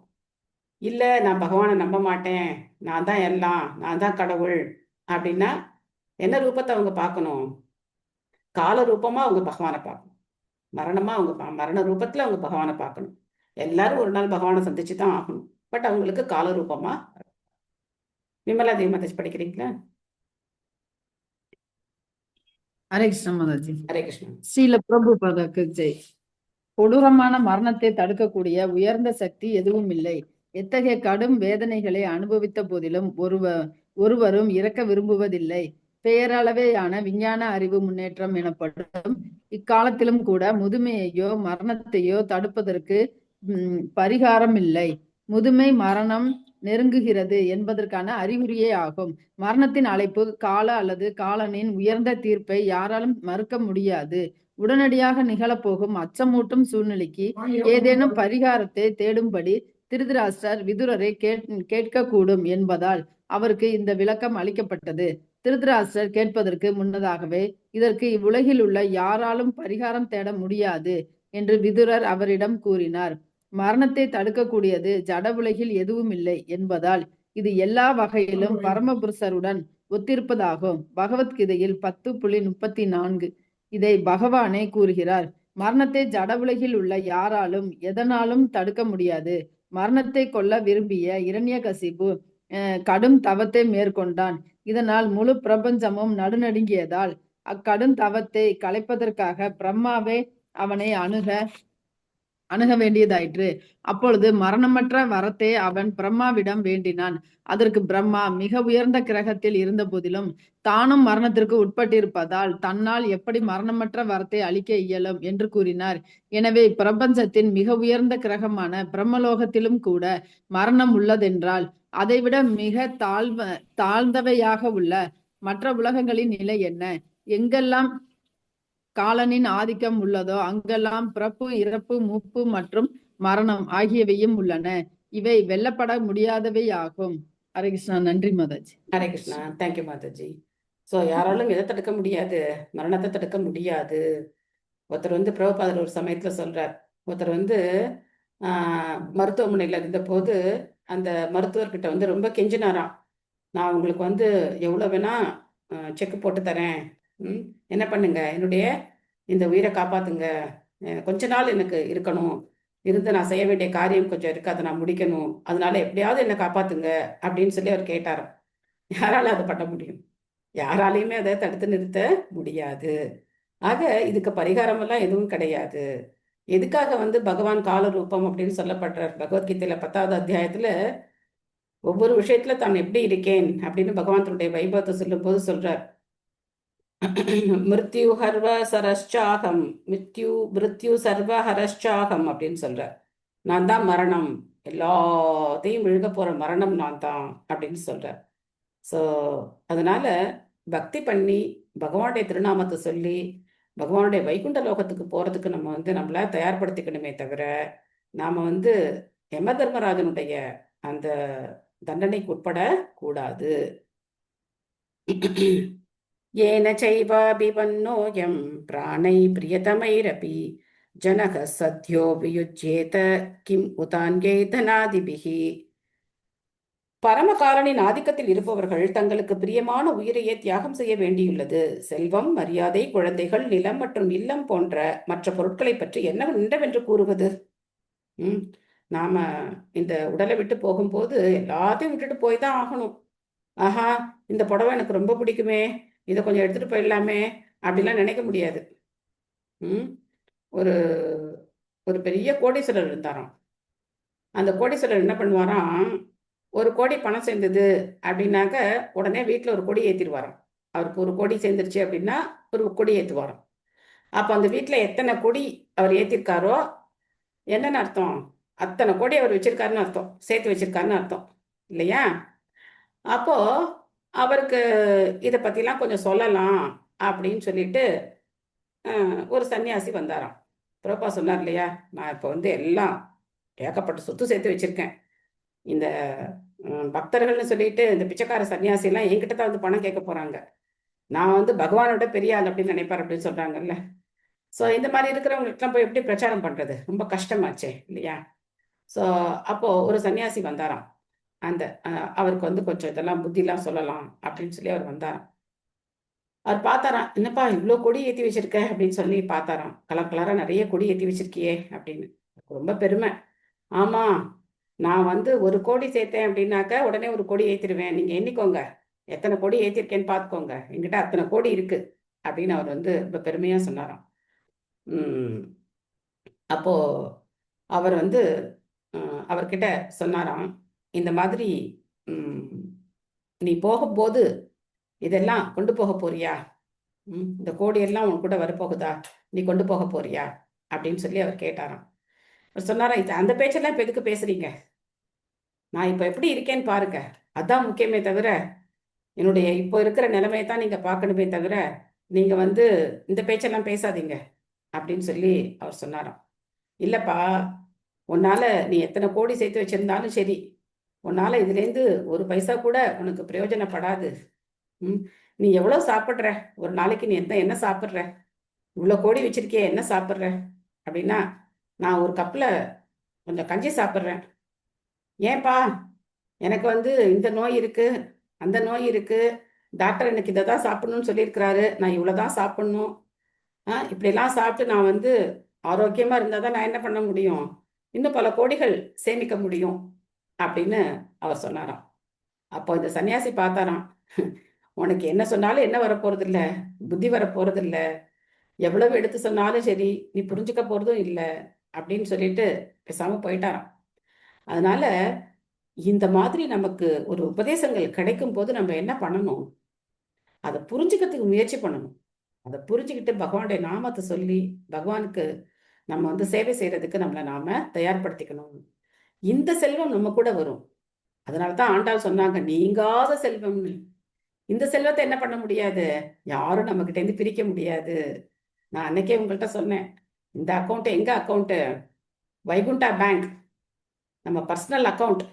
இல்லை நான் பகவானை நம்ப மாட்டேன், நான் தான் எல்லாம், நான் தான் கடவுள் அப்படின்னா என்ன ரூபத்தை அவங்க பார்க்கணும், கால ரூபமா அவங்க பகவானை பார்க்கணும், மரணமா அவங்க மரண ரூபத்துல அவங்க பகவானை பார்க்கணும். எல்லாரும் ஒரு நாள் பகவானை சந்திச்சு தான் ஆகணும். பட் அவங்களுக்கு கால ரூபமா. விமலா தேவி மாதாஜி படிக்கிறீங்களா? ஹரே கிருஷ்ண மாதாஜி. ஹரே கிருஷ்ணா. ஸ்ரீல பிரபுபாதாக்கு ஜெய். கொடூரமான மரணத்தை தடுக்கக்கூடிய உயர்ந்த சக்தி எதுவும் இல்லை. எத்தகைய கடும் வேதனைகளை அனுபவித்த போதிலும் ஒருவரும் இறக்க விரும்புவதில்லை. பெயரளவேயான விஞ்ஞான அறிவு முன்னேற்றம் எனப்படும் இக்காலத்திலும் கூட முதுமையையோ மரணத்தையோ தடுப்பதற்கு பரிகாரம் இல்லை. முதுமை மரணம் நெருங்குகிறது என்பதற்கான அறிகுறியே ஆகும். மரணத்தின் அழைப்பு கால அல்லது காலனின் உயர்ந்த தீர்ப்பை யாராலும் மறுக்க முடியாது. உடனடியாக நிகழப்போகும் அச்சமூட்டும் சூழ்நிலைக்கு ஏதேனும் பரிகாரத்தை தேடும்படி திருதராஷ்டிரர் விதுரரை கேட்கக்கூடும் என்பதால் அவருக்கு இந்த விளக்கம் அளிக்கப்பட்டது. திருதராஷ்டிரர் கேட்பதற்கு முன்னதாகவே இதற்கு இவ்வுலகில் உள்ள யாராலும் பரிகாரம் தேட முடியாது என்று விதுரர் அவரிடம் கூறினார். மரணத்தை தடுக்கக்கூடியது ஜட உலகில் எதுவும் இல்லை என்பதால் இது எல்லா வகையிலும் பரமபுருஷருடன் ஒத்திருப்பதாகும். பகவத்கீதையில் 10.34 இதை பகவானே கூறுகிறார். மரணத்தை ஜட உலகில் உள்ள யாராலும் எதனாலும் தடுக்க முடியாது. மரணத்தை கொல்ல விரும்பிய இரண்யகசிபு கடும் தவத்தை மேற்கொண்டான். இதனால் முழு பிரபஞ்சமும் நடுநடுங்கியதால் அக்கடும் தவத்தை கலைப்பதற்காக பிரம்மாவே அவனை அணுக வேண்டியதாயிற்று. அப்பொழுது மரணமற்ற வரத்தை அவன் பிரம்மாவிடம் வேண்டினான். அதற்கு பிரம்மா மிக உயர்ந்த கிரகத்தில் இருந்த போதிலும் தானும் மரணத்திற்கு உட்பட்டிருப்பதால் தன்னால் எப்படி மரணமற்ற வரத்தை அளிக்க இயலும் என்று கூறினார். எனவே பிரபஞ்சத்தின் மிக உயர்ந்த கிரகமான பிரம்மலோகத்திலும் கூட மரணம் உள்ளதென்றால் அதைவிட மிக தாழ்ந்தவையாக உள்ள மற்ற உலகங்களின் நிலை என்ன? எங்கெல்லாம் காலனின் ஆதிக்கம் உள்ளதோ அங்கெல்லாம் பிறப்பு, இறப்பு, மூப்பு மற்றும் மரணம் ஆகியவையும் உள்ளன. இவை வெல்லப்பட முடியாதவை ஆகும். ஹரே கிருஷ்ணா. நன்றி மாதாஜி. ஹரே கிருஷ்ணா. தேங்க்யூ மாதாஜி. ஸோ யாராலும் எதை தடுக்க முடியாது? மரணத்தை தடுக்க முடியாது. ஒருத்தர் வந்து பிரபுபாதர் ஒரு சமயத்துல சொல்றார். ஒருத்தர் வந்து மருத்துவமனையில இருந்த போது அந்த மருத்துவர்கிட்ட வந்து ரொம்ப கெஞ்சினாராம். நான் உங்களுக்கு வந்து எவ்வளோ வேணா செக் போட்டு தரேன், என்ன பண்ணுங்க, என்னுடைய இந்த உயிரை காப்பாத்துங்க, கொஞ்ச நாள் எனக்கு இருக்கணும், இருந்து நான் செய்ய வேண்டிய காரியம் கொஞ்சம் இருக்கு, அதை நான் முடிக்கணும், அதனால எப்படியாவது என்னை காப்பாத்துங்க அப்படின்னு சொல்லி அவர் கேட்டாராம். யாரால அதை பண்ண முடியும்? யாராலையுமே அதை தடுத்து நிறுத்த முடியாது. ஆக இதுக்கு பரிகாரமெல்லாம் எதுவும் கிடையாது. எதுக்காக வந்து பகவான் காலரூபம் அப்படின்னு சொல்லப்படுறார்? பகவத்கீதையில 10வது அத்தியாயத்துல ஒவ்வொரு விஷயத்துல தான் எப்படி இருக்கேன் அப்படின்னு பகவான் தன்னுடைய வைபவத்தை சொல்லும் போது சொல்றார். மிருத்யு ஹர்வ சரஷ்சாகம், மிருத்யு சர்வ ஹரஷ்சாகம் அப்படின்னு சொல்றார். நான் தான் மரணம், எல்லாத்தையும் விழுக போற மரணம் நான் தான் அப்படின்னு சொல்றார். ஸோ அதனால பக்தி பண்ணி பகவானுடைய திருநாமத்தை சொல்லி பகவானுடைய வைகுண்ட லோகத்துக்கு போறதுக்கு நம்ம வந்து நம்மள தயார்படுத்திக்கணுமே தவிர நாம வந்து யம தர்மராஜனுடைய அந்த தண்டனைக்கு உட்பட கூடாது. ஏன சைவாபிபன்னோயம் பிராணை பிரியதமைரபி ஜனக சத்யோ வியுஜ்யேத கிம் உதான்யே தனாதிபிஹி. பரமகாலனின் ஆதிக்கத்தில் இருப்பவர்கள் தங்களுக்கு பிரியமான உயிரையே தியாகம் செய்ய வேண்டியுள்ளது. செல்வம், மரியாதை, குழந்தைகள், நிலம் மற்றும் இல்லம் போன்ற மற்ற பொருட்களை பற்றி என்னவென்று கூறுவது? நாம இந்த உடலை விட்டு போகும்போது எல்லாத்தையும் விட்டுட்டு போய் தான் ஆகணும். ஆஹா, இந்த புடவை எனக்கு ரொம்ப பிடிக்குமே, இதை கொஞ்சம் எடுத்துட்டு போயிடலாமே அப்படிலாம் நினைக்க முடியாது. ஒரு ஒரு பெரிய கோடீஸ்வரர் இருந்தாராம். அந்த கோடீஸ்வரர் என்ன பண்ணுவாராம், 1 கோடி பணம் சேர்ந்தது அப்படின்னாக்க உடனே வீட்டில் 1 கோடி ஏற்றிடுவாராம். அவருக்கு 1 கோடி சேர்ந்துருச்சு அப்படின்னா 1 கோடி ஏற்றுவாராம். அப்போ அந்த வீட்டில் எத்தனை கோடி அவர் ஏற்றிருக்காரோ என்னன்னு அர்த்தம்? அத்தனை கோடி அவர் வச்சிருக்காருன்னு அர்த்தம், சேர்த்து வச்சிருக்காருன்னு அர்த்தம் இல்லையா? அப்போ அவருக்கு இதை பற்றிலாம் கொஞ்சம் சொல்லலாம் அப்படின்னு சொல்லிட்டு ஒரு சன்னியாசி வந்தாராம். பிரபா சொன்னார் இல்லையா, நான் இப்போ வந்து எல்லாம் ஏகப்பட்ட சொத்து சேர்த்து வச்சிருக்கேன், இந்த பக்தர்கள்னு சொல்லிட்டு இந்த பிச்சைக்கார சன்னியாசி எல்லாம் என்கிட்ட தான் வந்து பணம் கேட்க போறாங்க, நான் வந்து பகவானோட பெரிய ஆள் அப்படின்னு நினைப்பார் அப்படின்னு சொல்றாங்கல்ல. ஸோ இந்த மாதிரி இருக்கிறவங்களுக்குலாம் போய் எப்படி பிரச்சாரம் பண்றது? ரொம்ப கஷ்டமாச்சே இல்லையா? ஸோ அப்போ ஒரு சன்னியாசி வந்தாராம். அந்த அவருக்கு வந்து கொஞ்சம் இதெல்லாம் புத்திலாம் சொல்லலாம் அப்படின்னு சொல்லி அவர் வந்தாராம். அவர் பார்த்தாராம், என்னப்பா இவ்வளோ கொடி ஏற்றி வச்சிருக்க அப்படின்னு சொல்லி பார்த்தாராம். கலர் கலராக நிறைய கொடி ஏற்றி வச்சிருக்கியே அப்படின்னு. ரொம்ப பெருமை. ஆமா, நான் வந்து 1 கோடி சேர்த்தேன் அப்படின்னாக்க உடனே 1 கோடி ஏற்றிடுவேன், நீங்க எண்ணிக்கோங்க, எத்தனை கோடி ஏற்றிருக்கேன்னு பார்த்துக்கோங்க, என்கிட்ட அத்தனை கோடி இருக்கு அப்படின்னு அவர் வந்து ரொம்ப பெருமையா சொன்னாராம். அப்போ அவர் வந்து அவர்கிட்ட சொன்னாராம், இந்த மாதிரி நீ போகும்போது இதெல்லாம் கொண்டு போக போறியா? இந்த கோடியெல்லாம் உன் கூட வரப்போகுதா? நீ கொண்டு போக போறியா அப்படின்னு சொல்லி அவர் கேட்டாராம். அவர் சொன்னாராம், இது அந்த பேச்செல்லாம் இப்போ எதுக்கு பேசுறீங்க? நான் இப்போ எப்படி இருக்கேன்னு பாருங்க, அதான் முக்கியமே தவிர என்னுடைய இப்போ இருக்கிற நிலைமையை தான் நீங்க பார்க்கணுமே தவிர நீங்க வந்து இந்த பேச்செல்லாம் பேசாதீங்க அப்படின்னு சொல்லி அவர் சொன்னாராம். இல்லப்பா, உன்னால நீ எத்தனை கோடி சேர்த்து வச்சிருந்தாலும் சரி, உன்னால இதுலேருந்து 1 பைசா கூட உனக்கு பிரயோஜனப்படாது. நீ எவ்வளோ சாப்பிட்ற ஒரு நாளைக்கு? நீ என்ன சாப்பிட்ற? இவ்வளோ கோடி வச்சிருக்கிய, என்ன சாப்பிட்ற அப்படின்னா, நான் ஒரு கப்பில் கொஞ்சம் கஞ்சி சாப்பிட்றேன். ஏன்பா, எனக்கு வந்து இந்த நோய் இருக்கு, அந்த நோய் இருக்கு, டாக்டர் எனக்கு இதை தான் சாப்பிடணும்னு சொல்லியிருக்கிறாரு, நான் இவ்வளோதான் சாப்பிடணும், இப்படிலாம் சாப்பிட்டு நான் வந்து ஆரோக்கியமா இருந்தால் தான் நான் என்ன பண்ண முடியும், இன்னும் பல கோடிகள் சேமிக்க முடியும் அப்படின்னு அவர் சொன்னாராம். அப்போ இந்த சன்னியாசி பார்த்தாராம், உனக்கு என்ன சொன்னாலும் என்ன வரப்போறது இல்லை, புத்தி வரப்போறது இல்லை, எவ்வளவு எடுத்து சொன்னாலும் சரி நீ புரிஞ்சுக்க போறதும் இல்லை அப்படின்னு சொல்லிட்டு பேசாம போயிட்டாராம். அதனால இந்த மாதிரி நமக்கு ஒரு உபதேசங்கள் கிடைக்கும் போது நம்ம என்ன பண்ணணும், அதை புரிஞ்சுக்கிறதுக்கு முயற்சி பண்ணணும். அதை புரிஞ்சுக்கிட்டு பகவானுடைய நாமத்தை சொல்லி பகவானுக்கு நம்ம வந்து சேவை செய்யறதுக்கு நம்மளை நாம தயார்படுத்திக்கணும். இந்த செல்வம் நம்ம கூட வரும். அதனாலதான் ஆண்டாள் சொன்னாங்க, நீங்காத செல்வம்னு. இந்த செல்வத்தை என்ன பண்ண முடியாது, யாரும் நம்ம கிட்ட இருந்து பிரிக்க முடியாது. நான் அன்னைக்கே உங்கள்கிட்ட சொன்னேன், இந்த அக்கௌண்ட் எங்க அக்கௌண்ட், வைகுண்டா பேங்க், நம்ம பர்சனல் அக்கௌண்ட்.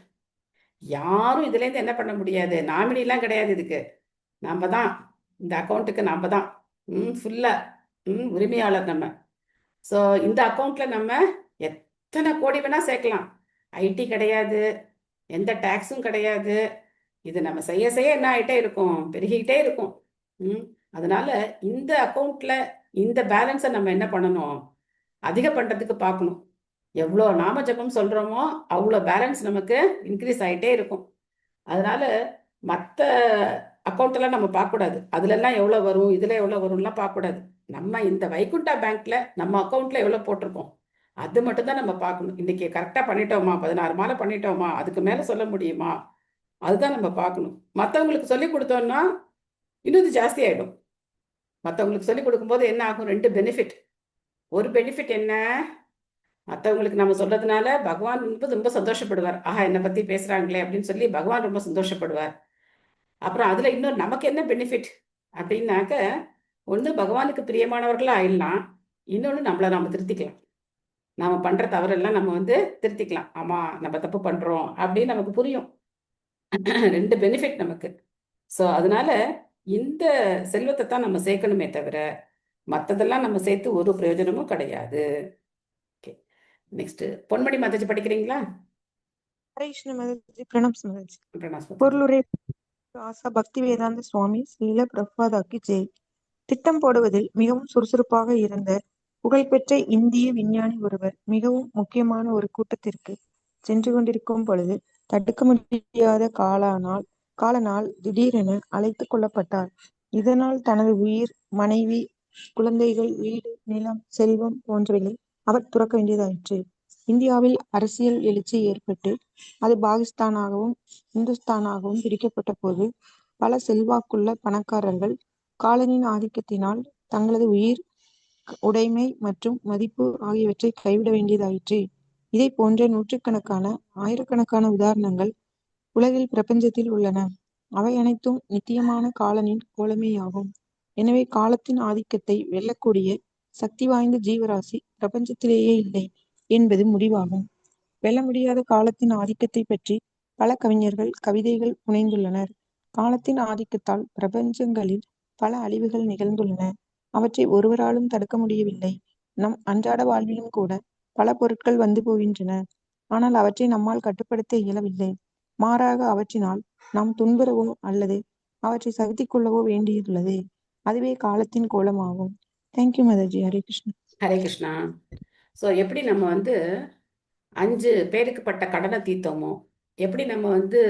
யாரும் இதுல இருந்து என்ன பண்ண முடியாது, நாமினிலாம் கிடையாது இதுக்கு. நாம தான் இந்த அக்கௌண்ட்டுக்கு, நாம தான் ஃபுல்லா உரிமையாளர் நம்ம. ஸோ இந்த அக்கௌண்ட்ல நம்ம எத்தனை கோடி வேணா சேர்க்கலாம். ஐடி கிடையாது, எந்த டேக்ஸும் கிடையாது. இது நம்ம செய்ய செய்ய என்ன ஆகிட்டே இருக்கும், பெருகிக்கிட்டே இருக்கும். அதனால இந்த அக்கௌண்ட்ல இந்த பேலன்ஸை நம்ம என்ன பண்ணணும், அதிக பண்றதுக்கு பார்க்கணும். எவ்வளோ நாம ஜபம் சொல்றோமோ அவ்வளோ பேலன்ஸ் நமக்கு இன்க்ரீஸ் ஆகிட்டே இருக்கும். அதனால மற்ற அக்கௌண்ட்டெல்லாம் நம்ம பார்க்கக்கூடாது, அதுலெல்லாம் எவ்வளோ வரும் இதில் எவ்வளோ வரும்லாம் பார்க்கக்கூடாது. நம்ம இந்த வைகுண்டா பேங்க்ல நம்ம அக்கௌண்ட்ல எவ்வளோ போட்டிருக்கோம் அது மட்டும்தான் நம்ம பார்க்கணும். இன்னைக்கு கரெக்டாக பண்ணிட்டோமா, 16 மாலை பண்ணிட்டோமா, அதுக்கு மேலே சொல்ல முடியுமா, அதுதான் நம்ம பார்க்கணும். மற்றவங்களுக்கு சொல்லி கொடுத்தோம்னா இன்னும் இது ஜாஸ்தி ஆகிடும். மற்றவங்களுக்கு சொல்லி கொடுக்கும்போது என்ன ஆகும், 2 பெனிஃபிட். ஒரு பெனிஃபிட் என்ன, மற்றவங்களுக்கு நம்ம சொல்றதுனால பகவான் ரொம்ப சந்தோஷப்படுவார். ஆஹா, என்னை பத்தி பேசுறாங்களே அப்படின்னு சொல்லி பகவான் ரொம்ப சந்தோஷப்படுவார். அப்புறம் அதுல இன்னொரு நமக்கு என்ன பெனிஃபிட் அப்படின்னாக்க, ஒன்று பகவானுக்கு பிரியமானவர்களா ஆயிடலாம், இன்னொன்று நம்மளை நாம திருத்திக்கலாம். நாம பண்ற தவறெல்லாம் நம்ம வந்து திருத்திக்கலாம். ஆமா, நம்ம தப்பு பண்றோம் அப்படின்னு நமக்கு புரியும். 2 பெனிஃபிட் நமக்கு. ஸோ அதனால இந்த செல்வத்தை தான் நம்ம சேர்க்கணுமே தவிர மற்றதெல்லாம் நம்ம சேர்த்து ஒரு பிரயோஜனமும் கிடையாது. ஓகே, நெக்ஸ்ட் பொன்மணி மாதாஜி படிக்கிறீங்களா? பொருளுரை ஆசா பக்தி வேதாந்த சுவாமி ஸ்ரீல பிரபாதாக்கு ஜெய். திட்டம் போடுவதில் மிகவும் சுறுசுறுப்பாக இருந்த புகழ்பெற்ற இந்திய விஞ்ஞானி ஒருவர் மிகவும் முக்கியமான ஒரு கூட்டத்திற்கு சென்று கொண்டிருக்கும் பொழுது தடுக்க முடியாத காலனால் திடீரென அழைத்து கொள்ளப்பட்டார். இதனால் தனது உயிர், மனைவி, குழந்தைகள், வீடு, நிலம், செல்வம் போன்றவைகளை அவர் துறக்க வேண்டியதாயிற்று. இந்தியாவில் அரசியல் எழுச்சி ஏற்பட்டு அது பாகிஸ்தானாகவும் இந்துஸ்தானாகவும் பிரிக்கப்பட்ட போது பல செல்வாக்குள்ள பணக்காரர்கள் காலனின் ஆதிக்கத்தினால் தங்களது உயிர், உடைமை மற்றும் மதிப்பு ஆகியவற்றை கைவிட வேண்டியதாயிற்று. இதை போன்ற நூற்றுக்கணக்கான, ஆயிரக்கணக்கான உதாரணங்கள் உலகில் பிரபஞ்சத்தில் உள்ளன. அவை அனைத்தும் நித்தியமான காலனின் கோலமேயாகும். எனவே காலத்தின் ஆதிக்கத்தை வெல்லக்கூடிய சக்தி வாய்ந்த ஜீவராசி பிரபஞ்சத்திலேயே இல்லை என்பது முடிவாகும். வெல்ல முடியாத காலத்தின் ஆதிக்கத்தை பற்றி பல கவிஞர்கள் கவிதைகள் புனைந்துள்ளனர். காலத்தின் ஆதிக்கத்தால் பிரபஞ்சங்களில் பல அழிவுகள் நிகழ்ந்துள்ளன. அவற்றை ஒருவராலும் தடுக்க முடியவில்லை. நம் அன்றாட வாழ்விலும் கூட பல பொருட்கள் வந்து போகின்றன. ஆனால் அவற்றை நம்மால் கட்டுப்படுத்த இயலவில்லை. மாறாக அவற்றினால் நாம் துன்புறவோ அல்லது அவற்றை சகித்து கொள்ளவோ வேண்டியுள்ளது. அதுவே காலத்தின் கோலமாகும். தேங்க்யூ மாதாஜி. ஹரே கிருஷ்ணா. ஹரே கிருஷ்ணா. ஸோ எப்படி நம்ம வந்து 5 பேருக்கு பட்ட கடனை தீர்த்தோமோ, எப்படி நம்ம வந்து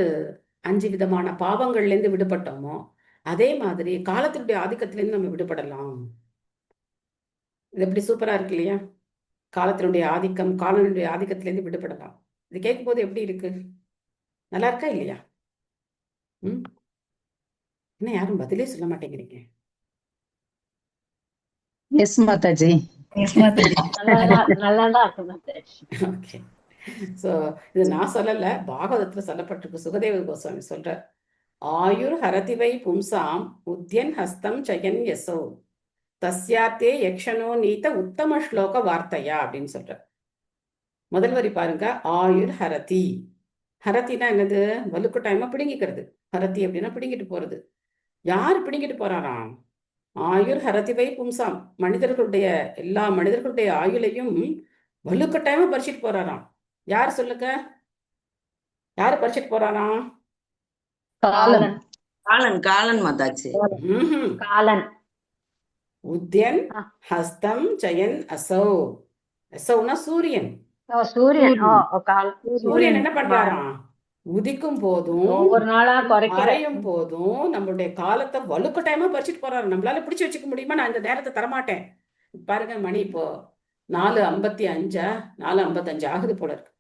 5 விதமான பாவங்கள்லேருந்து விடுபட்டோமோ, அதே மாதிரி காலத்தினுடைய ஆதிக்கத்திலேருந்து நம்ம விடுபடலாம். இது எப்படி சூப்பரா இருக்கு இல்லையா? காலத்தினுடைய ஆதிக்கம், காலனுடைய ஆதிக்கத்திலேருந்து விடுபடலாம். இது கேட்கும்போது எப்படி இருக்கு, நல்லா இருக்கா இல்லையா? என்ன யாரும் பதிலே சொல்ல மாட்டேங்கிறீங்க? எஸ் மாதாஜி. ஓகே. ஸோ இது நான் சொல்லல, பாகவதத்துல சொல்லப்பட்டிருக்கு. சுகதேவ கோஸ்வாமி சொல்ற, ஆயுர் ஹரதிவை பும்சாம் உத்யன் ஹஸ்தம் ஜயன் யசோ தஸ்யாத்தே யக்ஷனோ நீத்த உத்தம ஸ்லோக வார்த்தையா அப்படின்னு சொல்ற. முதல் வரி பாருங்க, ஆயுர் ஹரதி. ஹரத்தினா என்னது, வலுக்கட்டாயமா பிடுங்கிக்கிறது. ஹரதி அப்படின்னா பிடுங்கிட்டு போறது. யார் பிடுங்கிட்டு போறாராம்? ஆயுர் ஹரதிவை பும்சாம், மனிதர்களுடைய எல்லா மனிதர்களுடைய ஆயுளையும் வலுக்கட்டாயமா பறிச்சிட்டு போறாராம். யார் சொல்லுங்க, யாரு படிச்சுட்டு போறாராம்? காலம். காலன் காலன் மாதாஜி. ம்ஹும். காலன். உத்யன் ஹஸ்தம் ஜயன் அசௌ. அசௌனா சூரியன். சூரியன். சூரியன் என்ன பண்றாராம்? உதிக்கும் போதும் ஒவ்வொரு நாளா குறைக்கிற. மறையும் போதும் நம்மளுடைய காலத்தை வலுக்கட்டாயமா பறிச்சுட்டு போறாரு. நம்மளால பிடிச்சு வச்சுக்க முடியுமா? நான் இந்த நேரத்தை தரமாட்டேன். பாருங்க, மணி இப்போ 4:55 4:55 ஆகுது போல இருக்கு.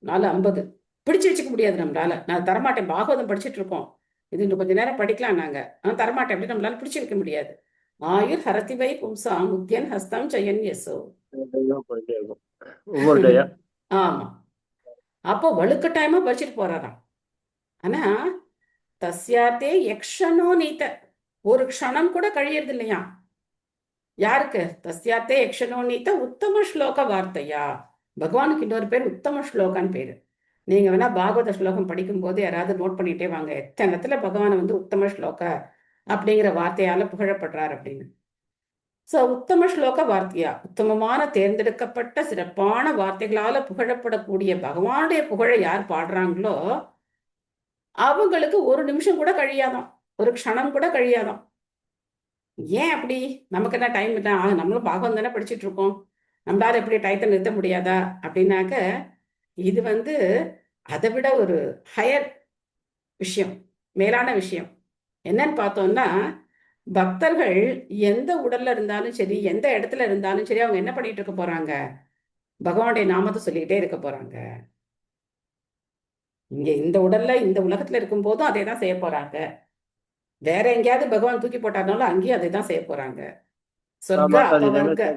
4:50. பிடிச்சு வச்சுக்க முடியாது நம்மளால. நான் தரமாட்டேன். பாகவதம் படிச்சுட்டு இருக்கோம், இது இன்னும் கொஞ்ச நேரம் படிக்கலாம் நாங்க, நான் தரமாட்டேன் அப்படின்னு நம்மளால பிடிச்சு வைக்க முடியாது. ஆயுர் ஹரதிவை பும்சாம் உத்யன் ஹஸ்தம் ஜெயன் யசோ. போயிட்டே இருக்கும் ஒவ்வொரு டேயா. ஆமா, அப்போ வலுக்கட்டாயமா படிச்சுட்டு போறாராம். ஆனா தஸ்யாத்தே யக்ஷனோ நீத்த, ஒரு க்ஷணம் கூட கழியறது இல்லையா. யாருக்கு? தஸ்யாத்தே யக்ஷனோ நீத்த உத்தம ஸ்லோக வார்த்தையா. பகவானுக்கு இன்னொரு பேர் உத்தம ஸ்லோகான்னு பேரு. நீங்க வேணா பாகவத ஸ்லோகம் படிக்கும் போது யாராவது நோட் பண்ணிட்டே வாங்க, எத்தனை இடத்துல பகவான் வந்து உத்தம ஸ்லோக அப்படிங்கிற வார்த்தையால புகழப்படுறார் அப்படின்னு. சோ உத்தம ஸ்லோக வார்த்தையா, உத்தமமான தேர்ந்தெடுக்கப்பட்ட சிறப்பான வார்த்தைகளால புகழப்படக்கூடிய பகவானுடைய புகழை யார் பாடுறாங்களோ அவங்களுக்கு ஒரு நிமிஷம் கூட கழியாதான், ஒரு க்ஷணம் கூட கழியாதான். ஏன் அப்படி? நமக்கு என்ன டைம் இல்லை, நம்மளும் பாகம் தானே படிச்சுட்டு இருக்கோம், நம்மளால எப்படி டயத்தை நிறுத்த முடியாதா அப்படின்னாக்க, இது வந்து அதை விட ஒரு ஹையர் விஷயம், மேலான விஷயம். என்னன்னு பார்த்தோம்னா, பக்தர்கள் எந்த உடல்ல இருந்தாலும் சரி, எந்த இடத்துல இருந்தாலும் சரி, அவங்க என்ன பண்ணிட்டு இருக்க போறாங்க? பகவானுடைய நாமத்தை சொல்லிக்கிட்டே இருக்க போறாங்க. இங்க இந்த உடல்ல இந்த உலகத்துல இருக்கும் போதும் அதே தான் செய்ய போறாங்க. வேற எங்கேயாவது பகவான் தூக்கி போட்டாருனாலும் அங்கேயும் அதை தான் செய்ய போறாங்க. சொர்க்க அபவர்க்க.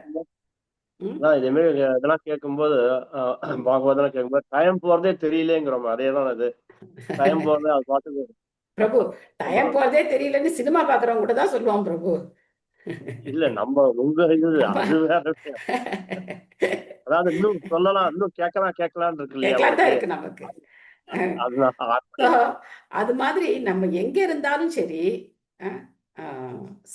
இதே மாதிரி இதெல்லாம் கேட்கும்போது பாகவதெல்லாம் கேட்கும்போது டைம் போறதே தெரியலேங்கிறோம். அதே தான் அது, டைம் போறதே அது பாட்டுக்கு. பிரபு, டைம் போறதே தெரியலன்னு சினிமா பாக்குறவங்க கூட தான் சொல்லுவான் பிரபு. இல்ல நம்ம உங்க இது அது வேற விஷயம். அதாவது இன்னும் சொல்லலாம், இன்னும் கேட்கலான்னு இருக்கு இல்லையா இருக்கு நமக்கு. அது மாதிரி நம்ம எங்க இருந்தாலும் சரி,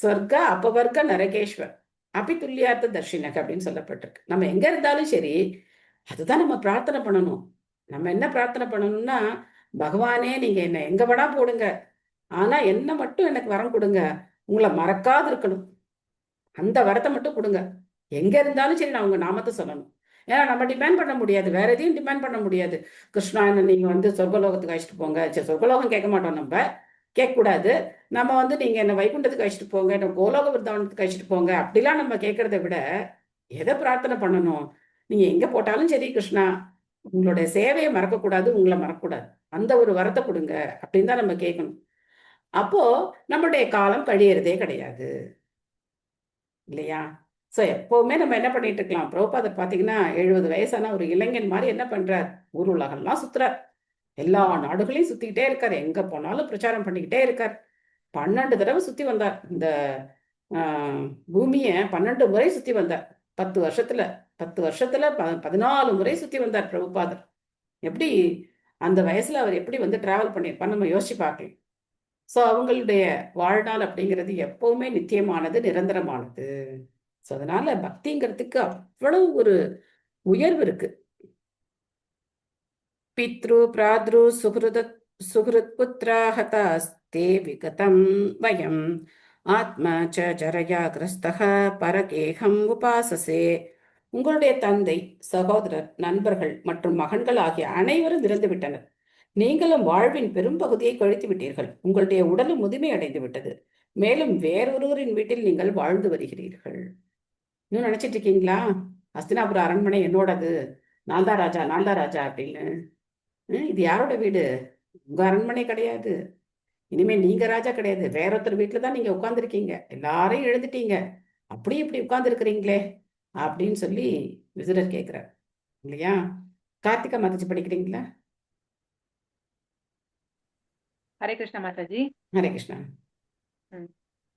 சொர்க்க அபவர்க்க நரகேஸ்வர் அப்படி துல்லியார்த்த தர்ஷினக அப்படின்னு சொல்லப்பட்டிருக்கு. நம்ம எங்க இருந்தாலும் சரி, அதுதான் நம்ம பிரார்த்தனை பண்ணணும். நம்ம என்ன பிரார்த்தனை பண்ணணும்னா, பகவானே நீங்க என்ன எங்க வேணா போடுங்க, ஆனா என்ன மட்டும் எனக்கு வரம் கொடுங்க, உங்களை மறக்காது இருக்கணும், அந்த வரத்தை மட்டும் கொடுங்க. எங்க இருந்தாலும் சரி நான் உங்க நாமத்தை சொல்லணும். ஏன்னா நம்ம டிபெண்ட் பண்ண முடியாது, வேற எதையும் டிபெண்ட் பண்ண முடியாது. கிருஷ்ணா என்ன நீங்க வந்து சொர்க்கலோகத்துக்கு அழைச்சிட்டு போங்க, சரி சொர்க்கலோகம் கேட்க மாட்டோம், நம்ம கேட்கக்கூடாது. நம்ம வந்து நீங்க என்ன வைகுண்டத்துக்கு அழைச்சிட்டு போங்க, என்ன கோலோக விருந்தாவனத்துக்கு அழைச்சிட்டு போங்க அப்படிலாம் நம்ம கேட்கறத விட எதை பிரார்த்தனை பண்ணணும்? நீங்க எங்க போட்டாலும் சரி கிருஷ்ணா, உங்களுடைய சேவையை மறக்கக்கூடாது, உங்களை மறக்கக்கூடாது, அந்த ஒரு வரத்தை கொடுங்க அப்படின்னு தான் நம்ம கேட்கணும். அப்போ நம்மளுடைய காலம் கழியறதே கிடையாது இல்லையா? ஸோ எப்பவுமே நம்ம என்ன பண்ணிட்டு இருக்கலாம்? பிரபுபாதர் பார்த்தீங்கன்னா 70 வயசான ஒரு இளைஞன் மாதிரி என்ன பண்றார்? ஊர் உலகம்லாம் சுத்துறார், எல்லா நாடுகளையும் சுத்திக்கிட்டே இருக்கார், எங்க போனாலும் பிரச்சாரம் பண்ணிக்கிட்டே இருக்கார். 12 தடவை சுத்தி வந்தார், இந்த பூமியை 12 முறை சுத்தி வந்தார். 10 வருஷத்துல 14 முறை சுத்தி வந்தார் பிரபுபாதர். எப்படி அந்த வயசுல அவர் எப்படி வந்து டிராவல் பண்ணியிருப்பார் நம்ம யோசிச்சு பார்க்கலாம். ஸோ அவங்களுடைய வாழ்நாள் அப்படிங்கிறது எப்பவுமே நித்தியமானது, நிரந்தரமானது. ஸோ அதனால பக்திங்கிறதுக்கு அவ்வளவு ஒரு உயர்வு இருக்கு. பித்ரு பிராத்ரு சுஹ்ருத் புத்ராஹதாஸ்தே விகதம் வயம் ஆத்ம ச ஜரயா கிரஸ்தக பரகேகம் உபாசசே. உங்களுடைய தந்தை, சகோதரர், நண்பர்கள் மற்றும் மகன்கள் ஆகிய அனைவரும் இறந்து விட்டனர். நீங்களும் வாழ்வின் பெரும் பகுதியை கழித்து விட்டீர்கள். உங்களுடைய உடலும் முதுமை அடைந்து விட்டது. மேலும் வேறொருவரின் வீட்டில் நீங்கள் வாழ்ந்து வருகிறீர்கள். இன்னும் நினைச்சிட்டு இருக்கீங்களா ஹஸ்தினாபுர அரண்மனை என்னோடது, நான் தான் ராஜா அப்படின்னு? இது யாரோட வீடு? உங்க அரண்மனை கிடையாது. இனிமே நீங்க ராஜா கிடையாது, வேறொருத்தர் வீட்டுல தான் நீங்க உட்கார்ந்துருக்கீங்க. எல்லாரையும் எழுந்துட்டீங்க, அப்படி இப்படி உட்கார்ந்து இருக்கிறீங்களே அப்படின்னு சொல்லி விதுரர் கேட்கிறார் இல்லையா? கார்த்திகா மாதாஜி படிக்கிறீங்களா? ஹரே கிருஷ்ண மாதாஜி. ஹரே கிருஷ்ணா.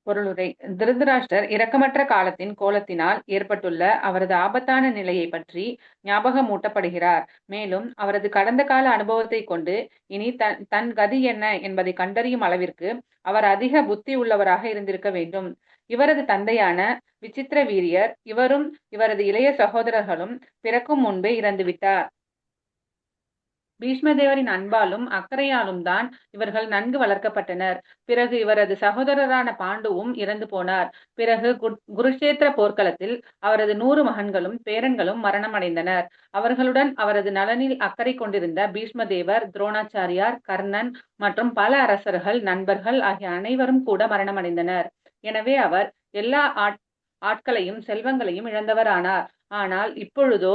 பொருளுரை. திருதராஷ்டர் இரக்கமற்ற காலத்தின் கோலத்தினால் ஏற்பட்டுள்ள அவரது ஆபத்தான நிலையை பற்றி ஞாபகமூட்டப்படுகிறார். மேலும் அவரது கடந்த கால அனுபவத்தை கொண்டு இனி தன் கதி என்ன என்பதை கண்டறியும் அளவிற்கு அவர் அதிக புத்தி உள்ளவராக இருந்திருக்க வேண்டும். இவரது தந்தையான விசித்திர வீரியர் இவரும் இவரது இளைய சகோதரர்களும் பிறக்கும் முன்பே இறந்துவிட்டார். பீஷ்மதேவரின் அன்பாலும் அக்கறையாலும் தான் இவர்கள் நன்கு வளர்க்கப்பட்டனர். பிறகு இவரது சகோதரரான பாண்டுவும் இறந்து போனார். பிறகு குருஷேத்திர போர்க்களத்தில் அவரது 100 மகன்களும் பேரன்களும் மரணமடைந்தனர். அவர்களுடன் அவரது நலனில் அக்கறை கொண்டிருந்த பீஷ்மதேவர், துரோணாச்சாரியார், கர்ணன் மற்றும் பல அரசர்கள், நண்பர்கள் ஆகிய அனைவரும் கூட மரணமடைந்தனர். எனவே அவர் எல்லா ஆட்களையும் செல்வங்களையும் இழந்தவரானார். ஆனால் இப்பொழுதோ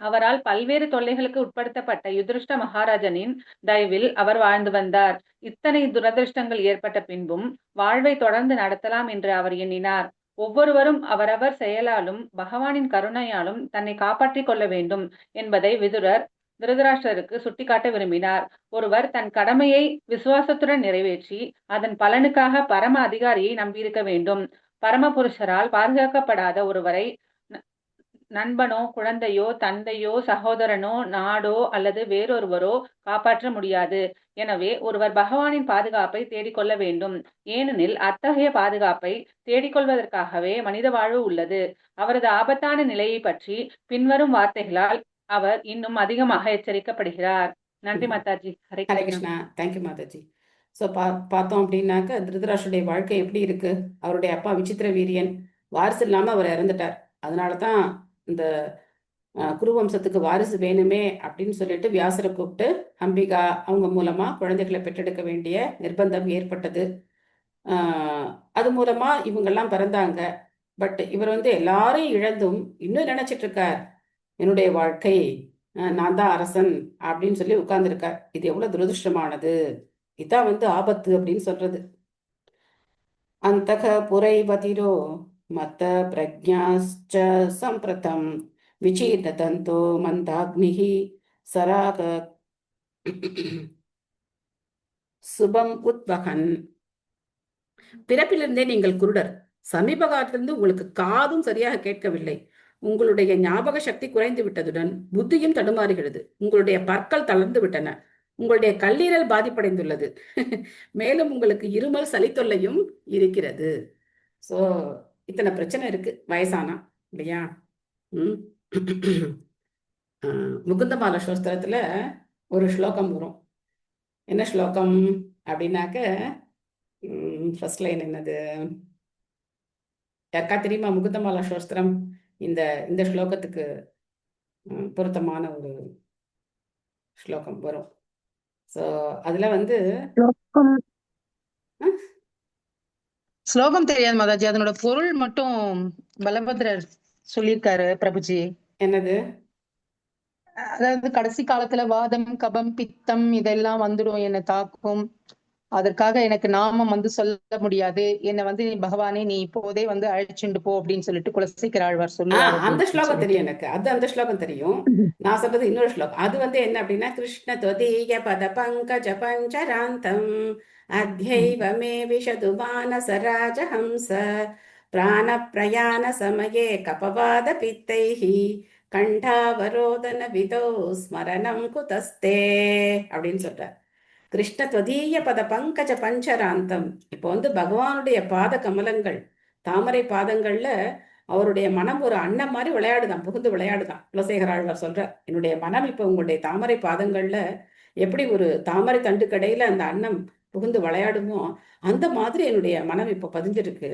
அவரால் பல்வேறு தொல்லைகளுக்கு உட்படுத்தப்பட்ட யுதிஷ்ட மகாராஜனின் தயவில் அவர் வாழ்ந்து வந்தார். இத்தனை துரதிருஷ்டங்கள் ஏற்பட்ட பின்பும் வாழ்வை தொடர்ந்து நடத்தலாம் என்று அவர் எண்ணினார். ஒவ்வொருவரும் அவரவர் செயலாலும் பகவானின் கருணையாலும் தன்னை காப்பாற்றிக் கொள்ள வேண்டும் என்பதை விதுரர் திருதராஷ்டிரருக்கு சுட்டிக்காட்ட விரும்பினார். ஒருவர் தன் கடமையை விசுவாசத்துடன் நிறைவேற்றி அதன் பலனுக்காக பரம அதிகாரியை நம்பியிருக்க வேண்டும். பரமபுருஷரால் பாதுகாக்கப்படாத ஒருவரை நண்பனோ, குழந்தையோ, தந்தையோ, சகோதரனோ, நாடோ அல்லது வேறொருவரோ காப்பாற்ற முடியாது. எனவே ஒருவர் பகவானின் பாதுகாப்பை தேடிக்கொள்ள வேண்டும். ஏனெனில் அத்தகைய பாதுகாப்பை தேடிக்கொள்வதற்காகவே மனித வாழ்வு உள்ளது. அவரது ஆபத்தான நிலையை பற்றி பின்வரும் வார்த்தைகளால் அவர் இன்னும் அதிகமாக எச்சரிக்கப்படுகிறார். நன்றி மாதாஜி. ஹரே கிருஷ்ணா. தேங்க்யூ மாதாஜி. ஸோ பார்த்தோம் அப்படின்னாக்க திருதராஷ்டிரனுடைய வாழ்க்கை எப்படி இருக்கு. அவருடைய அப்பா விசித்திர வீரியன் வாரிசு இல்லாமல் அவர் இறந்துட்டார். அதனால தான் இந்த குருவம்சத்துக்கு வாரிசு வேணுமே அப்படின்னு சொல்லிட்டு வியாசரை கூப்பிட்டு அம்பிகா அவங்க மூலமா குழந்தைகளை பெற்றெடுக்க வேண்டிய நிர்பந்தம் ஏற்பட்டது. அது மூலமா இவங்கெல்லாம் பிறந்தாங்க. பட் இவர் எல்லாரையும் இழந்தும் இன்னும் நினைச்சிட்டு இருக்கார், என்னுடைய வாழ்க்கை, நான் தான் அரசன் அப்படின்னு சொல்லி உட்கார்ந்துருக்கார். இது எவ்வளவு துரதிருஷ்டமானது. இதான் ஆபத்து அப்படின்னு சொல்றது. அந்தக புரைவதிரோ மத்த பிரஜ்ஞாச்ச சம்பிரதம் விசீர்ண தந்தோ மந்தாக்னிஹி சராக சுபம் உத்வகன். பிறப்பிலிருந்தே நீங்கள் குருடர். சமீப காலத்திலிருந்து உங்களுக்கு காதும் சரியாக கேட்கவில்லை. உங்களுடைய ஞாபக சக்தி குறைந்து விட்டதுடன் புத்தியும் தடுமாறுகிறது. உங்களுடைய பற்கள் தளர்ந்து விட்டன. உங்களுடைய கல்லீரல் பாதிப்படைந்துள்ளது. மேலும் உங்களுக்கு இருமல், சளித்தொல்லையும் இருக்கிறது. ஸோ இத்தனை பிரச்சனை இருக்கு வயசானா, இல்லையா? முகுந்தமால சோஸ்திரத்துல ஒரு ஸ்லோகம் வரும். என்ன ஸ்லோகம் அப்படின்னாக்க, ஃபர்ஸ்ட் லைன் என்னது யாருக்கா தெரியுமா? முகுந்தமாலா சோஸ்திரம் இந்த ஸ்லோகத்துக்கு பொருத்தமான ஒரு ஸ்லோகம் வரும். ஸோ அதுல ஸ்லோகம் தெரியாது மாதாஜி, அதனோட பொருள் மட்டும் பலபத்ரர் சொல்லியிருக்காரு பிரபுஜி. என்னது? அதாவது கடைசி காலத்துல வாதம், கபம், பித்தம் இதெல்லாம் வந்துடும், என்னை தாக்கும். அதற்காக எனக்கு நாமம் சொல்ல முடியாது. என்னை நீ பகவானே நீ இப்போதே அழைச்சுண்டு போ அப்படின்னு சொல்லிட்டு குலசேகர ஆழ்வார் சொல்லுவார். அந்த ஸ்லோகம் தெரியும் எனக்கு. அந்த ஸ்லோகம் தெரியும். நான் சொல்றது இன்னொரு ஸ்லோகம். அது என்ன அப்படின்னா, கிருஷ்ண தொதீய பத பங்கஜ பஞ்சராந்தம் அத்யைவ மே விஷது மானசராஜ ஹம்ச பிராண பிரயாண சமயே கபவாத பித்தைஹி கண்டாவரோதன விதோ ஸ்மரணம் குதஸ்தே அப்படின்னு சொல்றார். கிருஷ்ண துவதீய பத பங்கஜ பஞ்சராந்தம். இப்போ பகவானுடைய பாத கமலங்கள், தாமரை பாதங்கள்ல அவருடைய மனம் ஒரு அன்னம் மாதிரி விளையாடுதான், புகுந்து விளையாடுதான். குலசேகர ஆழ்வார் சொல்றார், என்னுடைய மனம் இப்ப உங்களுடைய தாமரை பாதங்கள்ல எப்படி ஒரு தாமரை தண்டு கடையில அந்த அன்னம் புகுந்து விளையாடுமோ அந்த மாதிரி என்னுடைய மனம் இப்ப பதிஞ்சிருக்கு.